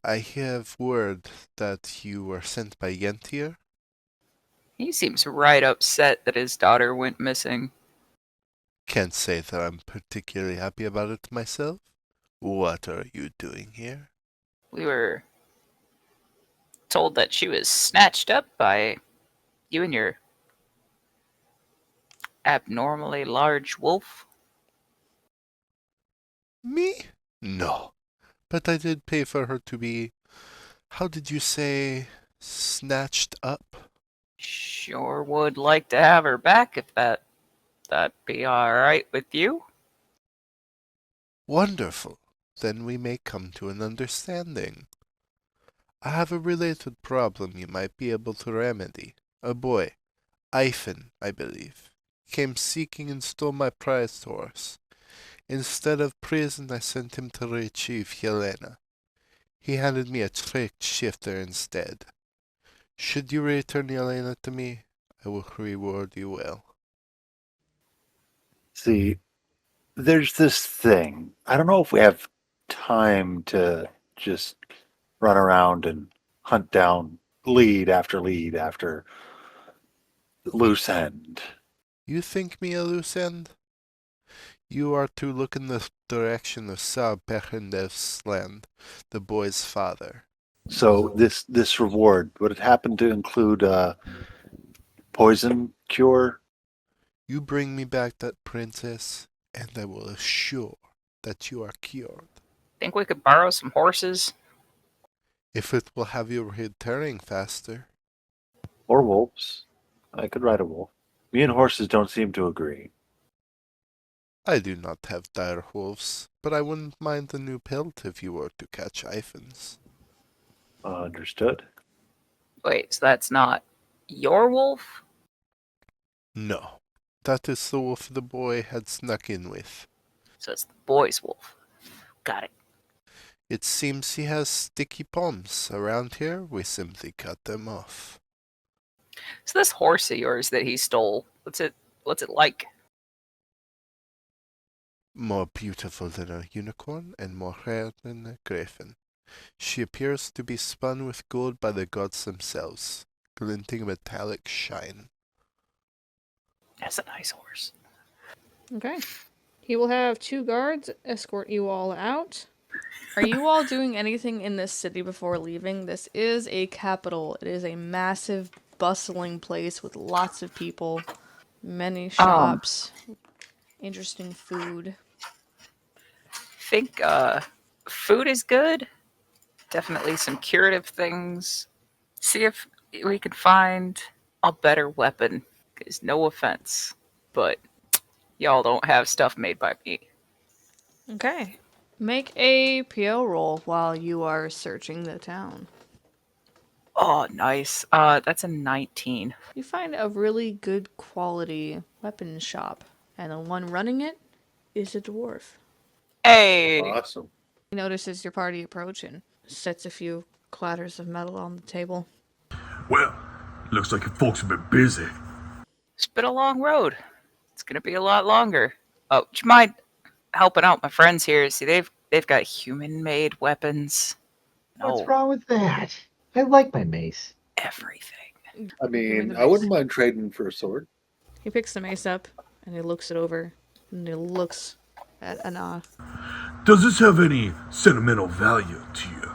I have word that you were sent by Yentir? He seems right upset that his daughter went missing. Can't say that I'm particularly happy about it myself. What are you doing here? We were told that she was snatched up by you and your abnormally large wolf. Me? No. But I did pay for her to be, how did you say, snatched up? Sure would like to have her back if that'd be alright with you. Wonderful. Then we may come to an understanding. I have a related problem you might be able to remedy. A boy, Ivan, I believe, came seeking and stole my prized horse. Instead of prison, I sent him to retrieve Yelena. He handed me a tricked shifter instead. Should you return Yelena to me, I will reward you well. See, there's this thing. I don't know if we have time to just run around and hunt down lead after loose end. You think me a loose end? You are to look in the direction of Tsar Bechendev's land, the boy's father. So this reward, would it happen to include poison cure? You bring me back that princess, and I will assure that you are cured. Think we could borrow some horses? If it will have you returning faster. Or wolves? I could ride a wolf. Me and horses don't seem to agree. I do not have dire wolves, but I wouldn't mind the new pelt if you were to catch Ivans. Understood. Wait, so that's not your wolf? No, that is the wolf the boy had snuck in with. So it's the boy's wolf. Got it. It seems he has sticky palms. Around here, we simply cut them off. So this horse of yours that he stole, what's it like? More beautiful than a unicorn and more rare than a griffin. She appears to be spun with gold by the gods themselves, glinting metallic shine. That's a nice horse. Okay. He will have two guards escort you all out. Are you all doing anything in this city before leaving? This is a capital. It is a massive, bustling place with lots of people, many shops. interesting food. Think food is good. Definitely some curative things. See if we can find a better weapon. Because no offense, but y'all don't have stuff made by me. Okay. Make a PO roll while you are searching the town. Oh, nice. That's a 19. You find a really good quality weapons shop, and the one running it is a dwarf. Hey! Awesome. He notices your party approach and sets a few clatters of metal on the table. Well, looks like you folks have been busy. It's been a long road. It's gonna be a lot longer. Oh, do you mind helping out my friends here? See, they've got human-made weapons. What's No, wrong with that? I like my mace. everything. I Give me mean, the I wouldn't mace. mind trading for a sword. He picks the mace up and he looks it over and he looks at Anna. Does this have any sentimental value to you?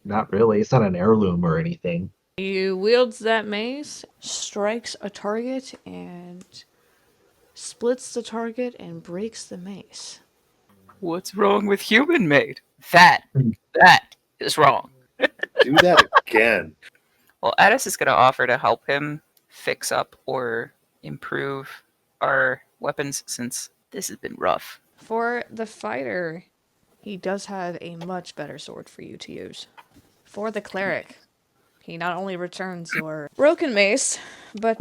Not really. It's not an heirloom or anything. He wields that mace, strikes a target, and splits the target and breaks the mace. What's wrong with human-made? That is wrong. Do that again. Well, Addis is gonna offer to help him fix up or improve our weapons since this has been rough. For the fighter, he does have a much better sword for you to use. For the cleric, he not only returns your broken mace, but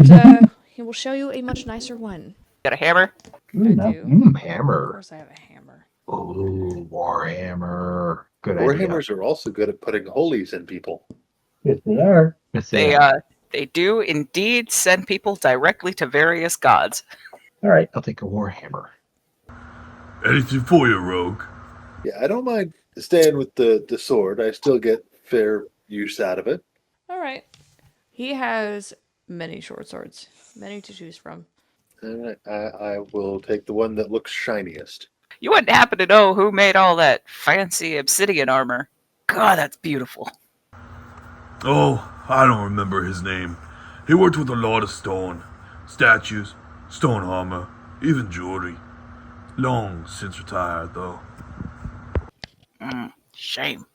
he will show you a much nicer one. Got a hammer? I do. Of Hammer. course I have a hammer. Ooh, Warhammer. Good idea. Warhammers are also good at putting holies in people. Yes, they are. Yes, they are. They do indeed send people directly to various gods. All right, I'll take a Warhammer. Anything for you, rogue? Yeah, I don't mind staying with the sword. I still get fair use out of it. All right. He has many short swords, many to choose from. All right, I will take the one that looks shiniest. You wouldn't happen to know who made all that fancy obsidian armor? God, that's beautiful. Oh, I don't remember his name. He worked with a lot of stone. Statues, stone armor, even jewelry. Long since retired, though. Shame.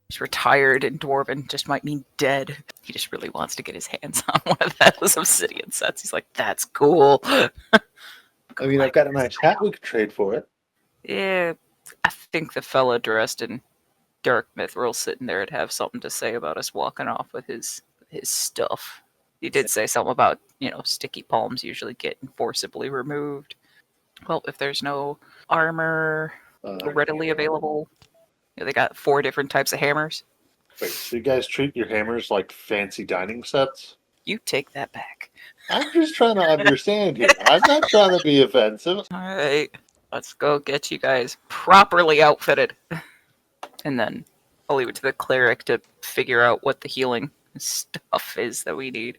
He's retired and dwarven just might mean dead. He just really wants to get his hands on one of those obsidian sets. He's like, that's cool. I mean, I've got a nice hat we could trade for it. Yeah, I think the fella dressed in dark mithril sitting there would have something to say about us walking off with his stuff. He did say something about, sticky palms usually getting forcibly removed. Well, if there's no armor readily available, they got 4 different types of hammers. Wait, so you guys treat your hammers like fancy dining sets? You take that back. I'm just trying to understand here. I'm not trying to be offensive. All right, let's go get you guys properly outfitted. And then I'll leave it to the cleric to figure out what the healing stuff is that we need.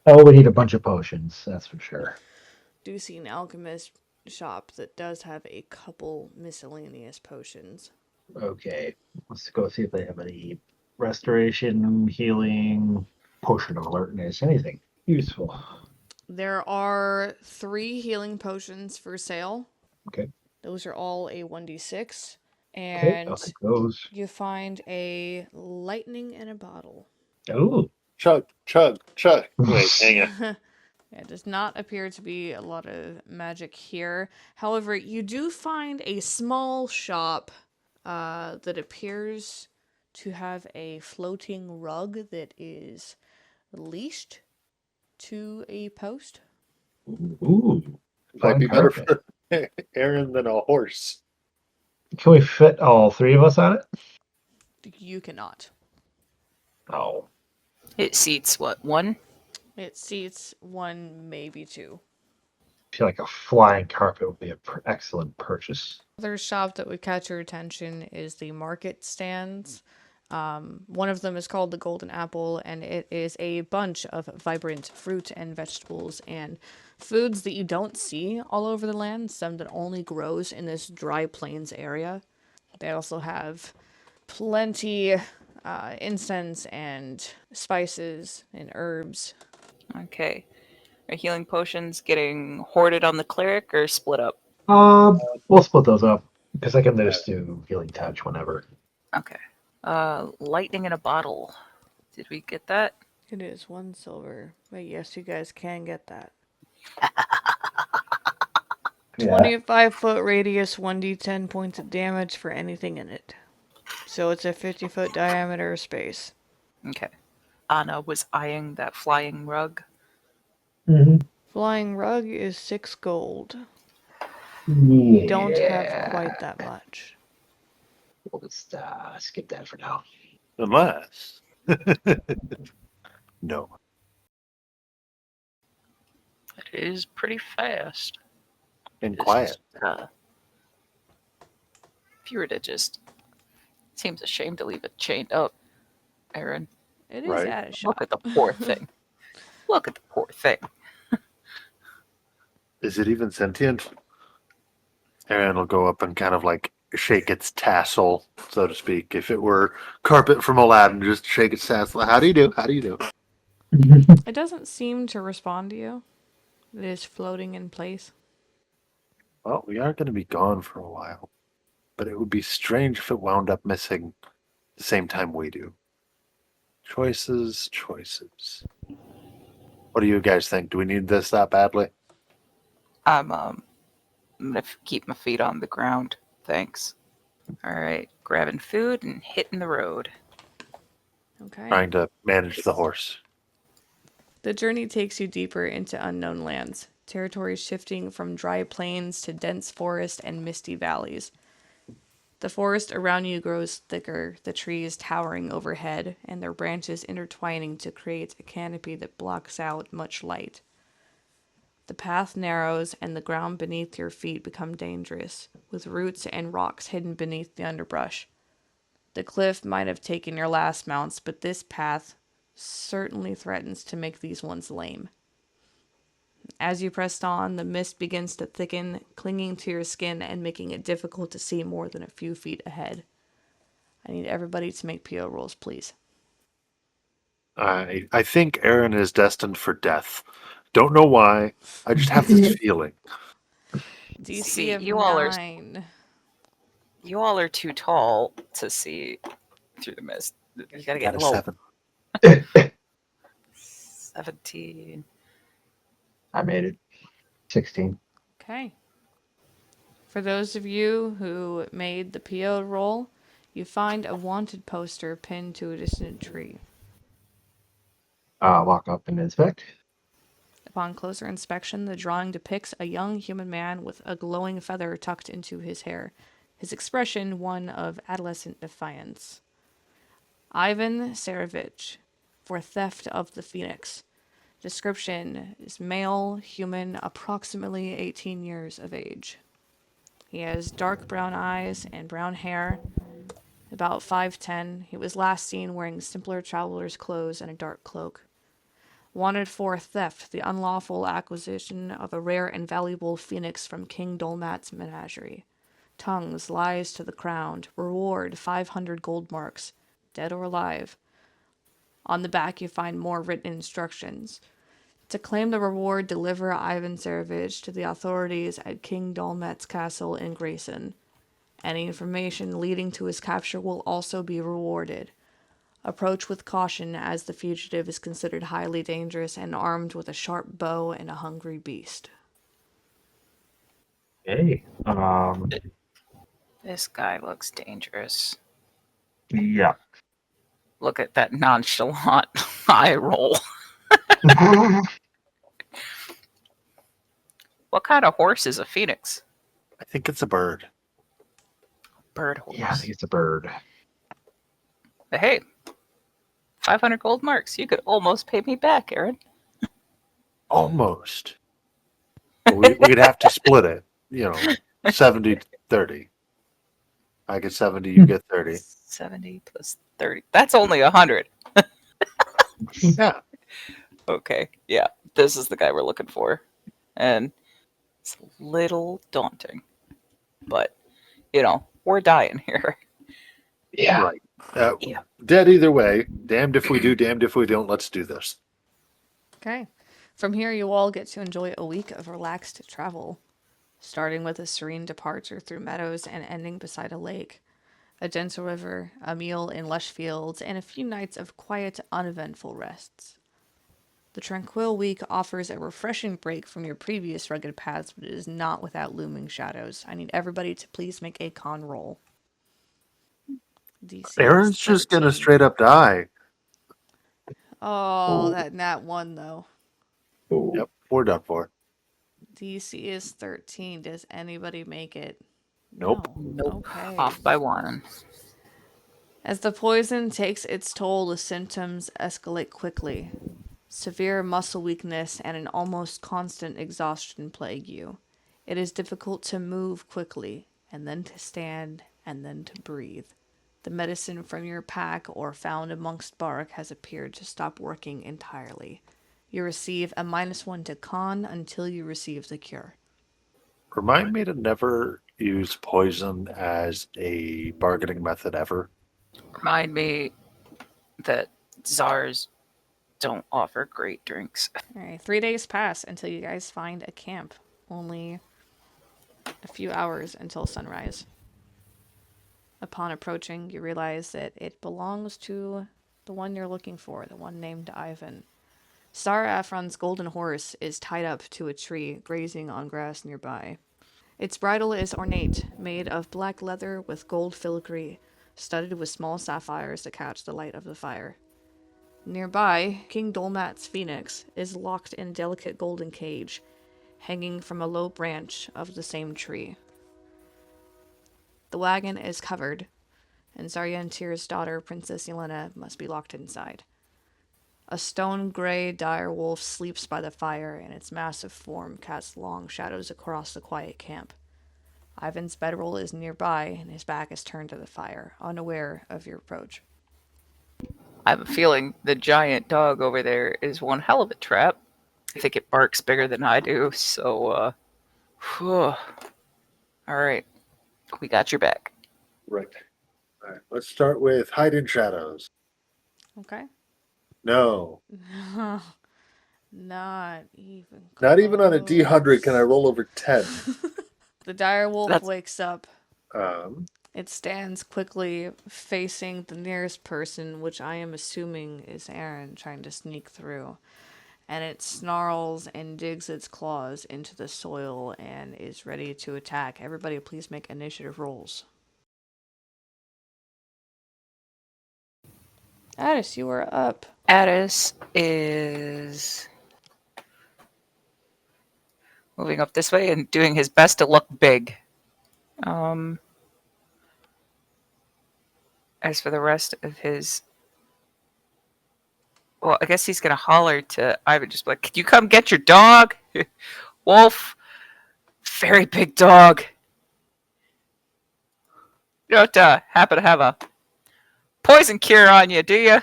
Oh, we need a bunch of potions, that's for sure. Do see an alchemist shop that does have a couple miscellaneous potions. Okay, let's go see if they have any restoration, healing, potion of alertness, anything useful. There are 3 healing potions for sale. Okay. Those are all a 1d6. Okay, And I'll take those. you find a lightning in a bottle. Oh. Chug, chug, chug. Wait, hang on. It does not appear to be a lot of magic here. However, you do find a small shop that appears to have a floating rug that is leashed to a post. Ooh. Might be better carpet. for Aaron than a horse. Can we fit all 3 of us on it? You cannot. Oh. It seats, what, 1? It seats 1, maybe 2. I feel like a flying carpet would be an excellent purchase. Another shop that would catch your attention is the market stands. One of them is called the Golden Apple, and it is a bunch of vibrant fruit and vegetables and foods that you don't see all over the land, some that only grows in this dry plains area. They also have plenty incense and spices and herbs. Okay. Are healing potions getting hoarded on the cleric or split up? We'll split those up because I can just do healing touch whenever. Okay. Lightning in a bottle. Did we get that? It is 1 silver. But yes, you guys can get that. Yeah. 25-foot radius, 1d10 points of damage for anything in it. So it's a 50-foot diameter space. Okay. Anna was eyeing that flying rug. Mm-hmm. Flying rug is 6 gold. Yeah. You don't have quite that much. We'll just skip that for now. Unless. No. It is pretty fast. And It's quiet. just, if you were to just... Seems a shame to leave it chained up, Aaron. It is Right. at a shop. Look at the poor thing. Look at the poor thing. Is it even sentient? Aaron will go up and kind of like shake its tassel, so to speak. If it were carpet from Aladdin, just shake its tassel. How do you do? How do you do? It doesn't seem to respond to you. It is floating in place. Well, we are going to be gone for a while. But it would be strange if it wound up missing the same time we do. Choices, choices. What do you guys think? Do we need this that badly? I'm gonna keep my feet on the ground. Thanks. Alright, grabbing food and hitting the road. Okay. Trying to manage the horse. The journey takes you deeper into unknown lands, territories shifting from dry plains to dense forest and misty valleys. The forest around you grows thicker, the trees towering overhead, and their branches intertwining to create a canopy that blocks out much light. The path narrows, and the ground beneath your feet become dangerous, with roots and rocks hidden beneath the underbrush. The cliff might have taken your last mounts, but this path certainly threatens to make these ones lame. As you pressed on, the mist begins to thicken, clinging to your skin and making it difficult to see more than a few feet ahead. I need everybody to make PO rolls, please. I think Aaron is destined for death. Don't know why. I just have this feeling. DC See, of you all 9. You all are too tall to see through the mist. You gotta Got get a low. 7. 17. I made it. 16. Okay. For those of you who made the PO roll, you find a wanted poster pinned to a distant tree. Walk up and inspect. Upon closer inspection, the drawing depicts a young human man with a glowing feather tucked into his hair, his expression one of adolescent defiance. Ivan Sarevich, for theft of the Phoenix. Description is male, human, approximately 18 years of age. He has dark brown eyes and brown hair, about 5'10". He was last seen wearing simpler traveler's clothes and a dark cloak. Wanted for theft, the unlawful acquisition of a rare and valuable phoenix from King Dolmat's menagerie. Tongues, lies to the crown. Reward, 500 gold marks, dead or alive. On the back you find more written instructions. To claim the reward, deliver Ivan Tsarevich to the authorities at King Dolmet's castle in Grayson. Any information leading to his capture will also be rewarded. Approach with caution, as the fugitive is considered highly dangerous and armed with a sharp bow and a hungry beast. Hey. This guy looks dangerous. Yeah. Look at that nonchalant eye roll. What kind of horse is a phoenix? I think it's a bird. Bird horse. Yeah, I think it's a bird. But hey, 500 gold marks. You could almost pay me back, Aaron. Almost. But we'd have to split it. 70-30. I get 70, you get 30. 70 plus 30. That's only 100. Yeah. Okay, yeah. This is the guy we're looking for. And it's a little daunting. But, we're dying here. Yeah. Right. Yeah. Dead either way. Damned if we do, damned if we don't. Let's do this. Okay. From here, you all get to enjoy a week of relaxed travel, starting with a serene departure through meadows and ending beside a lake, a gentle river, a meal in lush fields, and a few nights of quiet, uneventful rests. The tranquil week offers a refreshing break from your previous rugged paths, but it is not without looming shadows. I need everybody to please make a con roll. DC Aaron's is just gonna 13. straight up die. Oh, Oh. that nat 1 though. Yep, we're done for. DC is 13. Does anybody make it? Nope. No. Nope. Okay. Off by 1. As the poison takes its toll, the symptoms escalate quickly. Severe muscle weakness and an almost constant exhaustion plague you. It is difficult to move quickly, and then to stand, and then to breathe. The medicine from your pack or found amongst bark has appeared to stop working entirely. You receive a -1 to con until you receive the cure. Remind me to never use poison as a bargaining method ever. Remind me that czars don't offer great drinks. Alright, 3 days pass until you guys find a camp. Only a few hours until sunrise. Upon approaching, you realize that it belongs to the one you're looking for, the one named Ivan. Sar Afron's golden horse is tied up to a tree, grazing on grass nearby. Its bridle is ornate, made of black leather with gold filigree, studded with small sapphires that catch the light of the fire. Nearby, King Dolmat's phoenix is locked in a delicate golden cage, hanging from a low branch of the same tree. The wagon is covered, and Zaryantir's daughter, Princess Yelena, must be locked inside. A stone-gray dire wolf sleeps by the fire, and its massive form casts long shadows across the quiet camp. Ivan's bedroll is nearby, and his back is turned to the fire, unaware of your approach. I have a feeling the giant dog over there is one hell of a trap. I think it barks bigger than I do, so, whew. Alright. We got your back. Right. All right. Let's start with hide in shadows. Okay? No. Not even close. Not even on a D100 can I roll over 10. The dire wolf That's- wakes up. Um, It stands quickly facing the nearest person, which I am assuming is Aaron trying to sneak through. And it snarls and digs its claws into the soil and is ready to attack. Everybody please make initiative rolls. Addis, you are up. Addis is moving up this way and doing his best to look big. As for the rest of his... Well, I guess he's going to holler to Ivan, just like, can you come get your dog? Wolf, very big dog. You don't happen to have a poison cure on you, do you?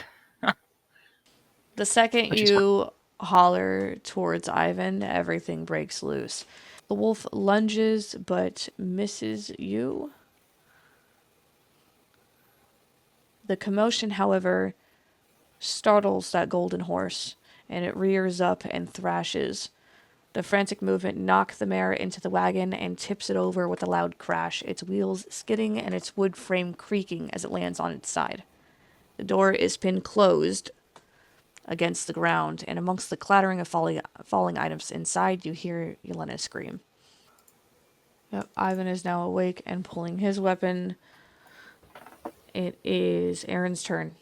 The second Which is you holler towards Ivan, everything breaks loose. The wolf lunges but misses you. The commotion, however, startles that golden horse, and it rears up and thrashes. The frantic movement knocks the mare into the wagon and tips it over with a loud crash, its wheels skidding and its wood frame creaking as it lands on its side. The door is pinned closed against the ground, and amongst the clattering of falling items inside, you hear Yelena scream. Yep, Ivan is now awake and pulling his weapon. It is Aaron's turn.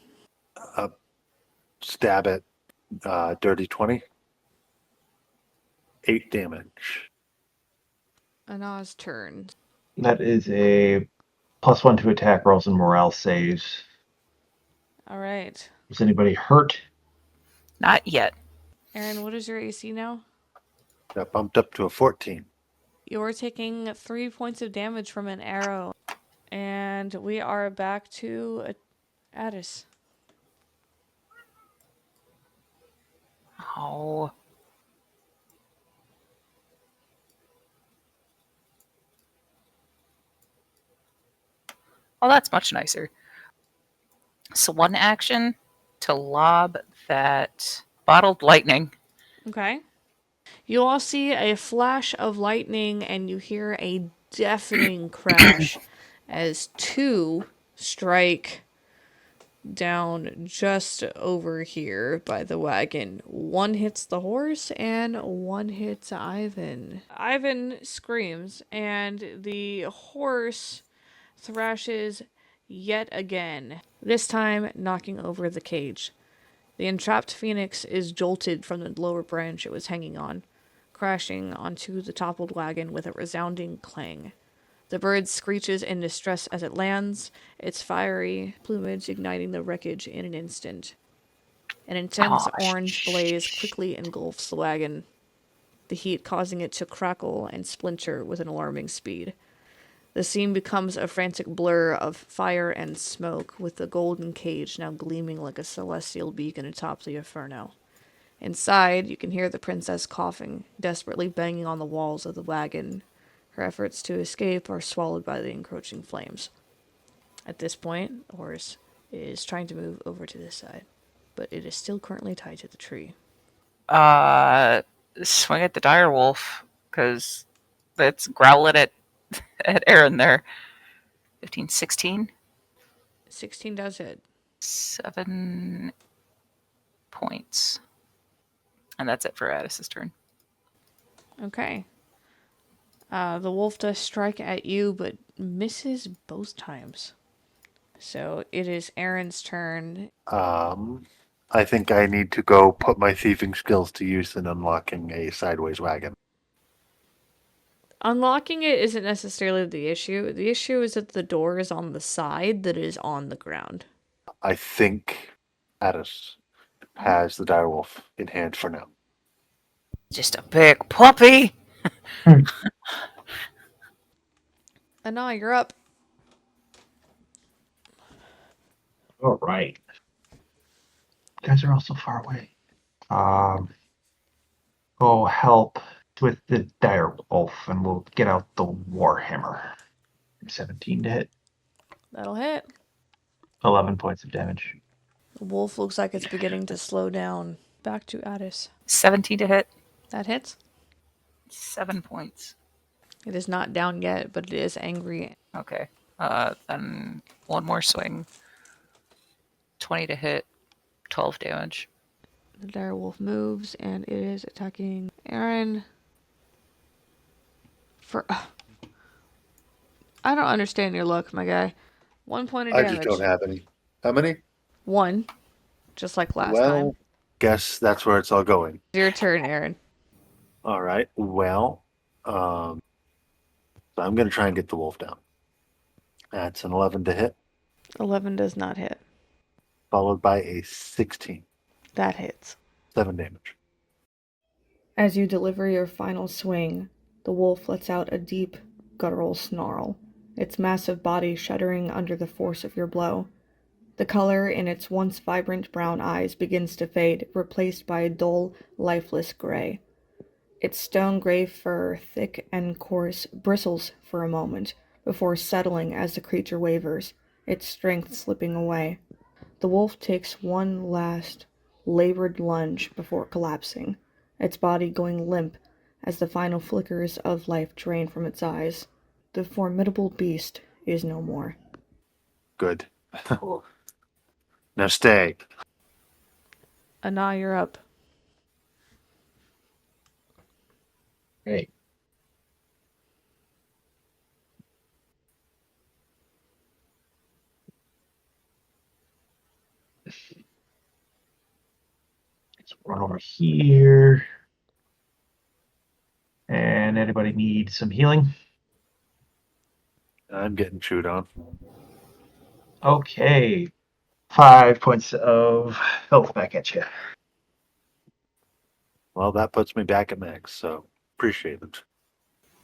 stab it. Dirty 20. 8 damage. Anah's turn. That is a +1 to attack rolls and morale saves. All right. Is anybody hurt? Not yet. Aaron, what is your AC now? Got bumped up to a 14. You're taking 3 points of damage from an arrow. And we are back to Addis. Oh. Well, that's much nicer. So one action to lob that bottled lightning Okay. You all see a flash of lightning and you hear a deafening crash as two strike down just over here by the wagon. One hits the horse and one hits Ivan. Ivan screams and the horse thrashes yet again, this time knocking over the cage. The entrapped phoenix is jolted from the lower branch it was hanging on, crashing onto the toppled wagon with a resounding clang. The bird screeches in distress as it lands, its fiery plumage igniting the wreckage in an instant. An intense orange blaze quickly engulfs the wagon, the heat causing it to crackle and splinter with an alarming speed. The scene becomes a frantic blur of fire and smoke, with the golden cage now gleaming like a celestial beacon atop the inferno. Inside, you can hear the princess coughing, desperately banging on the walls of the wagon. Her efforts to escape are swallowed by the encroaching flames. At this point, the horse is trying to move over to this side, but it is still currently tied to the tree. Swing at the dire wolf, because it's growling at Aaron there. 15, 16? 16 does hit. 7 points. And that's it for Addis's turn. Okay. The wolf does strike at you, but misses both times. So it is Aaron's turn. I think I need to go put my thieving skills to use in unlocking a sideways wagon. Unlocking it isn't necessarily the issue. The issue is that the door is on the side that is on the ground. I think Addis has the direwolf in hand for now. Just a big puppy! Anna, you're up. All right. You guys are all so far away. Go help with the dire wolf, and we'll get out the warhammer. 17 to hit. That'll hit. 11 points of damage. The wolf looks like it's beginning to slow down. Back to Addis. 17 to hit. That hits. 7 points. It is not down yet, but it is angry. Okay. Then one more swing. 20 to hit. 12 damage. The dire wolf moves, and it is attacking Aaron. I don't understand your look, my guy. 1 point of damage. I just don't have any. How many? 1. Just like last time. Guess that's where it's all going. Your turn, Aaron. All right. Well, so I'm going to try and get the wolf down. That's an 11 to hit, 11 does not hit. followed by a 16. That hits. 7 damage. As you deliver your final swing, the wolf lets out a deep, guttural snarl, its massive body shuddering under the force of your blow. The color in its once vibrant brown eyes begins to fade, replaced by a dull, lifeless gray. Its stone gray fur, thick and coarse, bristles for a moment, before settling as the creature wavers, its strength slipping away. The wolf takes one last, labored lunge before collapsing, its body going limp as the final flickers of life drain from its eyes. The formidable beast is no more. Good. Now stay. Anna, you're up. Great. Let's run over here. And anybody need some healing? I'm getting chewed on. Okay. 5 points of health back at you. Well, that puts me back at max, so appreciate it.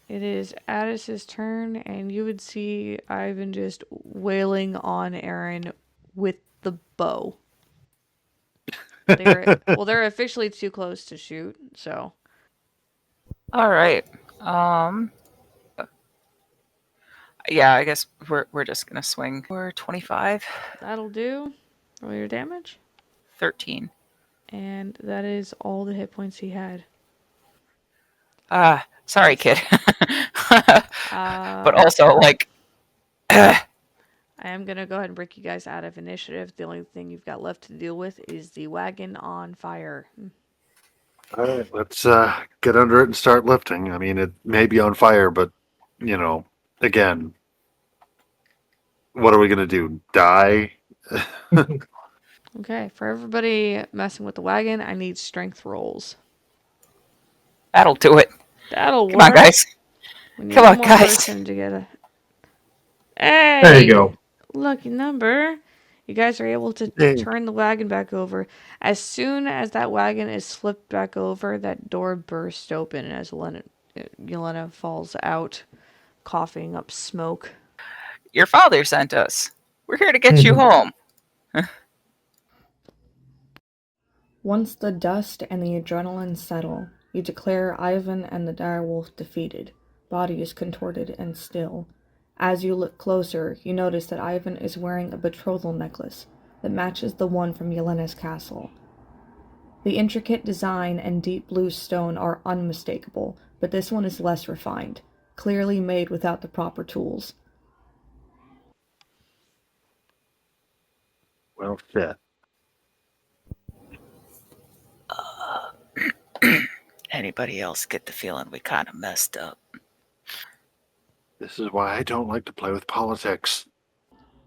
It is Addis's turn, and you would see Ivan just wailing on Aaron with the bow. They're officially too close to shoot, so. All right. Yeah, I guess we're just gonna swing for 25. That'll do. Roll your damage. 13. And that is all the hit points he had. Sorry, kid. Uh, But also, like, I am going to go ahead and break you guys out of initiative. The only thing you've got left to deal with is the wagon on fire. All right, let's get under it and start lifting. I mean, it may be on fire, but again, what are we gonna do? Die? Okay, for everybody messing with the wagon, I need strength rolls. that'll do it. That'll Come work. on, guys. We need Come one on, more guys. person to get a... Hey! There you go. Lucky number. You guys are able to Yay. turn the wagon back over. As soon as that wagon is flipped back over, that door bursts open as Yelena falls out, coughing up smoke. Your father sent us. We're here to get you home. Once the dust and the adrenaline settle, you declare Ivan and the direwolf defeated, bodies contorted and still. As you look closer, you notice that Ivan is wearing a betrothal necklace that matches the one from Yelena's castle. The intricate design and deep blue stone are unmistakable, but this one is less refined, clearly made without the proper tools. Well, shit. Anybody else get the feeling we kind of messed up? This is why I don't like to play with politics.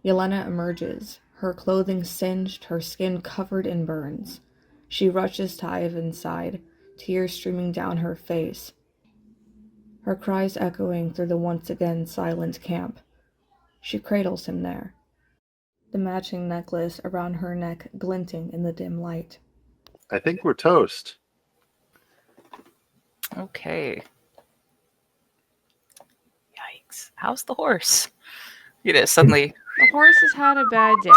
Yelena emerges, her clothing singed, her skin covered in burns. She rushes to Ivan's side, tears streaming down her face, her cries echoing through the once again silent camp. She cradles him there, the matching necklace around her neck glinting in the dim light. I think we're toast. Okay. Yikes. How's the horse? You know, suddenly The horse has had a bad day.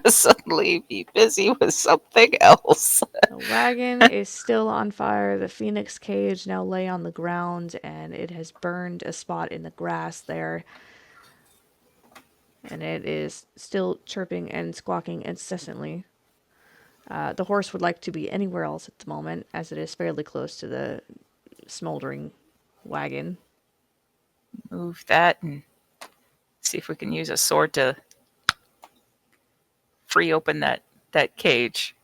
suddenly be busy with something else. The wagon is still on fire. The phoenix cage now lay on the ground, and it has burned a spot in the grass there. And it is still chirping and squawking incessantly. The horse would like to be anywhere else at the moment, as it is fairly close to the smoldering wagon. Move that and see if we can use a sword to free open that cage.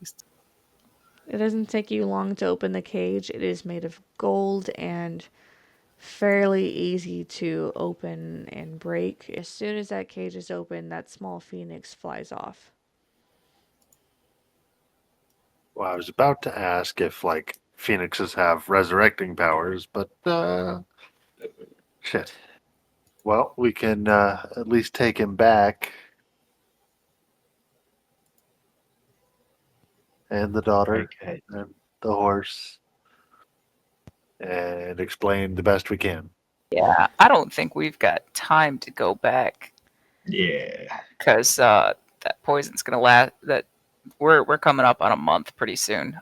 It doesn't take you long to open the cage. It is made of gold and fairly easy to open and break. As soon as that cage is open, that small phoenix flies off. Well, I was about to ask if, phoenixes have resurrecting powers, but, shit. Well, we can, at least take him back. And the daughter, Okay. and the horse, and explain the best we can. Yeah, I don't think we've got time to go back Yeah. because that poison's gonna last. That we're coming up on a month pretty soon.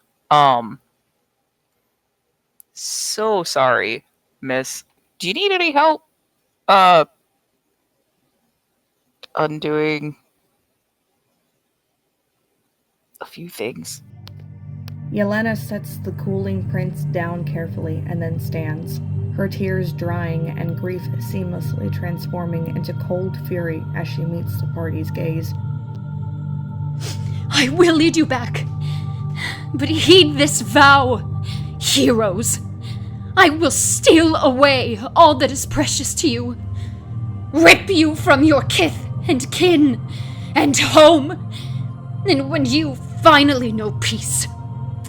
So sorry, Miss. Do you need any help? Undoing a few things. Yelena sets the cooling prints down carefully and then stands, her tears drying and grief seamlessly transforming into cold fury as she meets the party's gaze. I will lead you back. But heed this vow, heroes. I will steal away all that is precious to you. Rip you from your kith and kin and home. And when you finally know peace,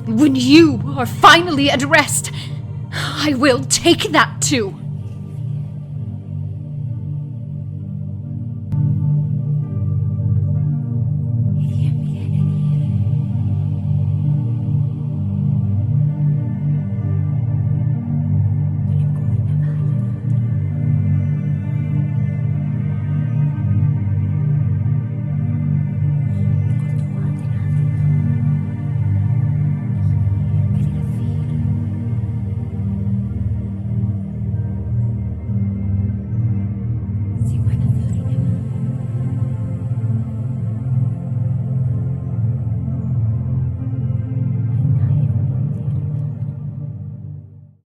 when you are finally at rest, I will take that too.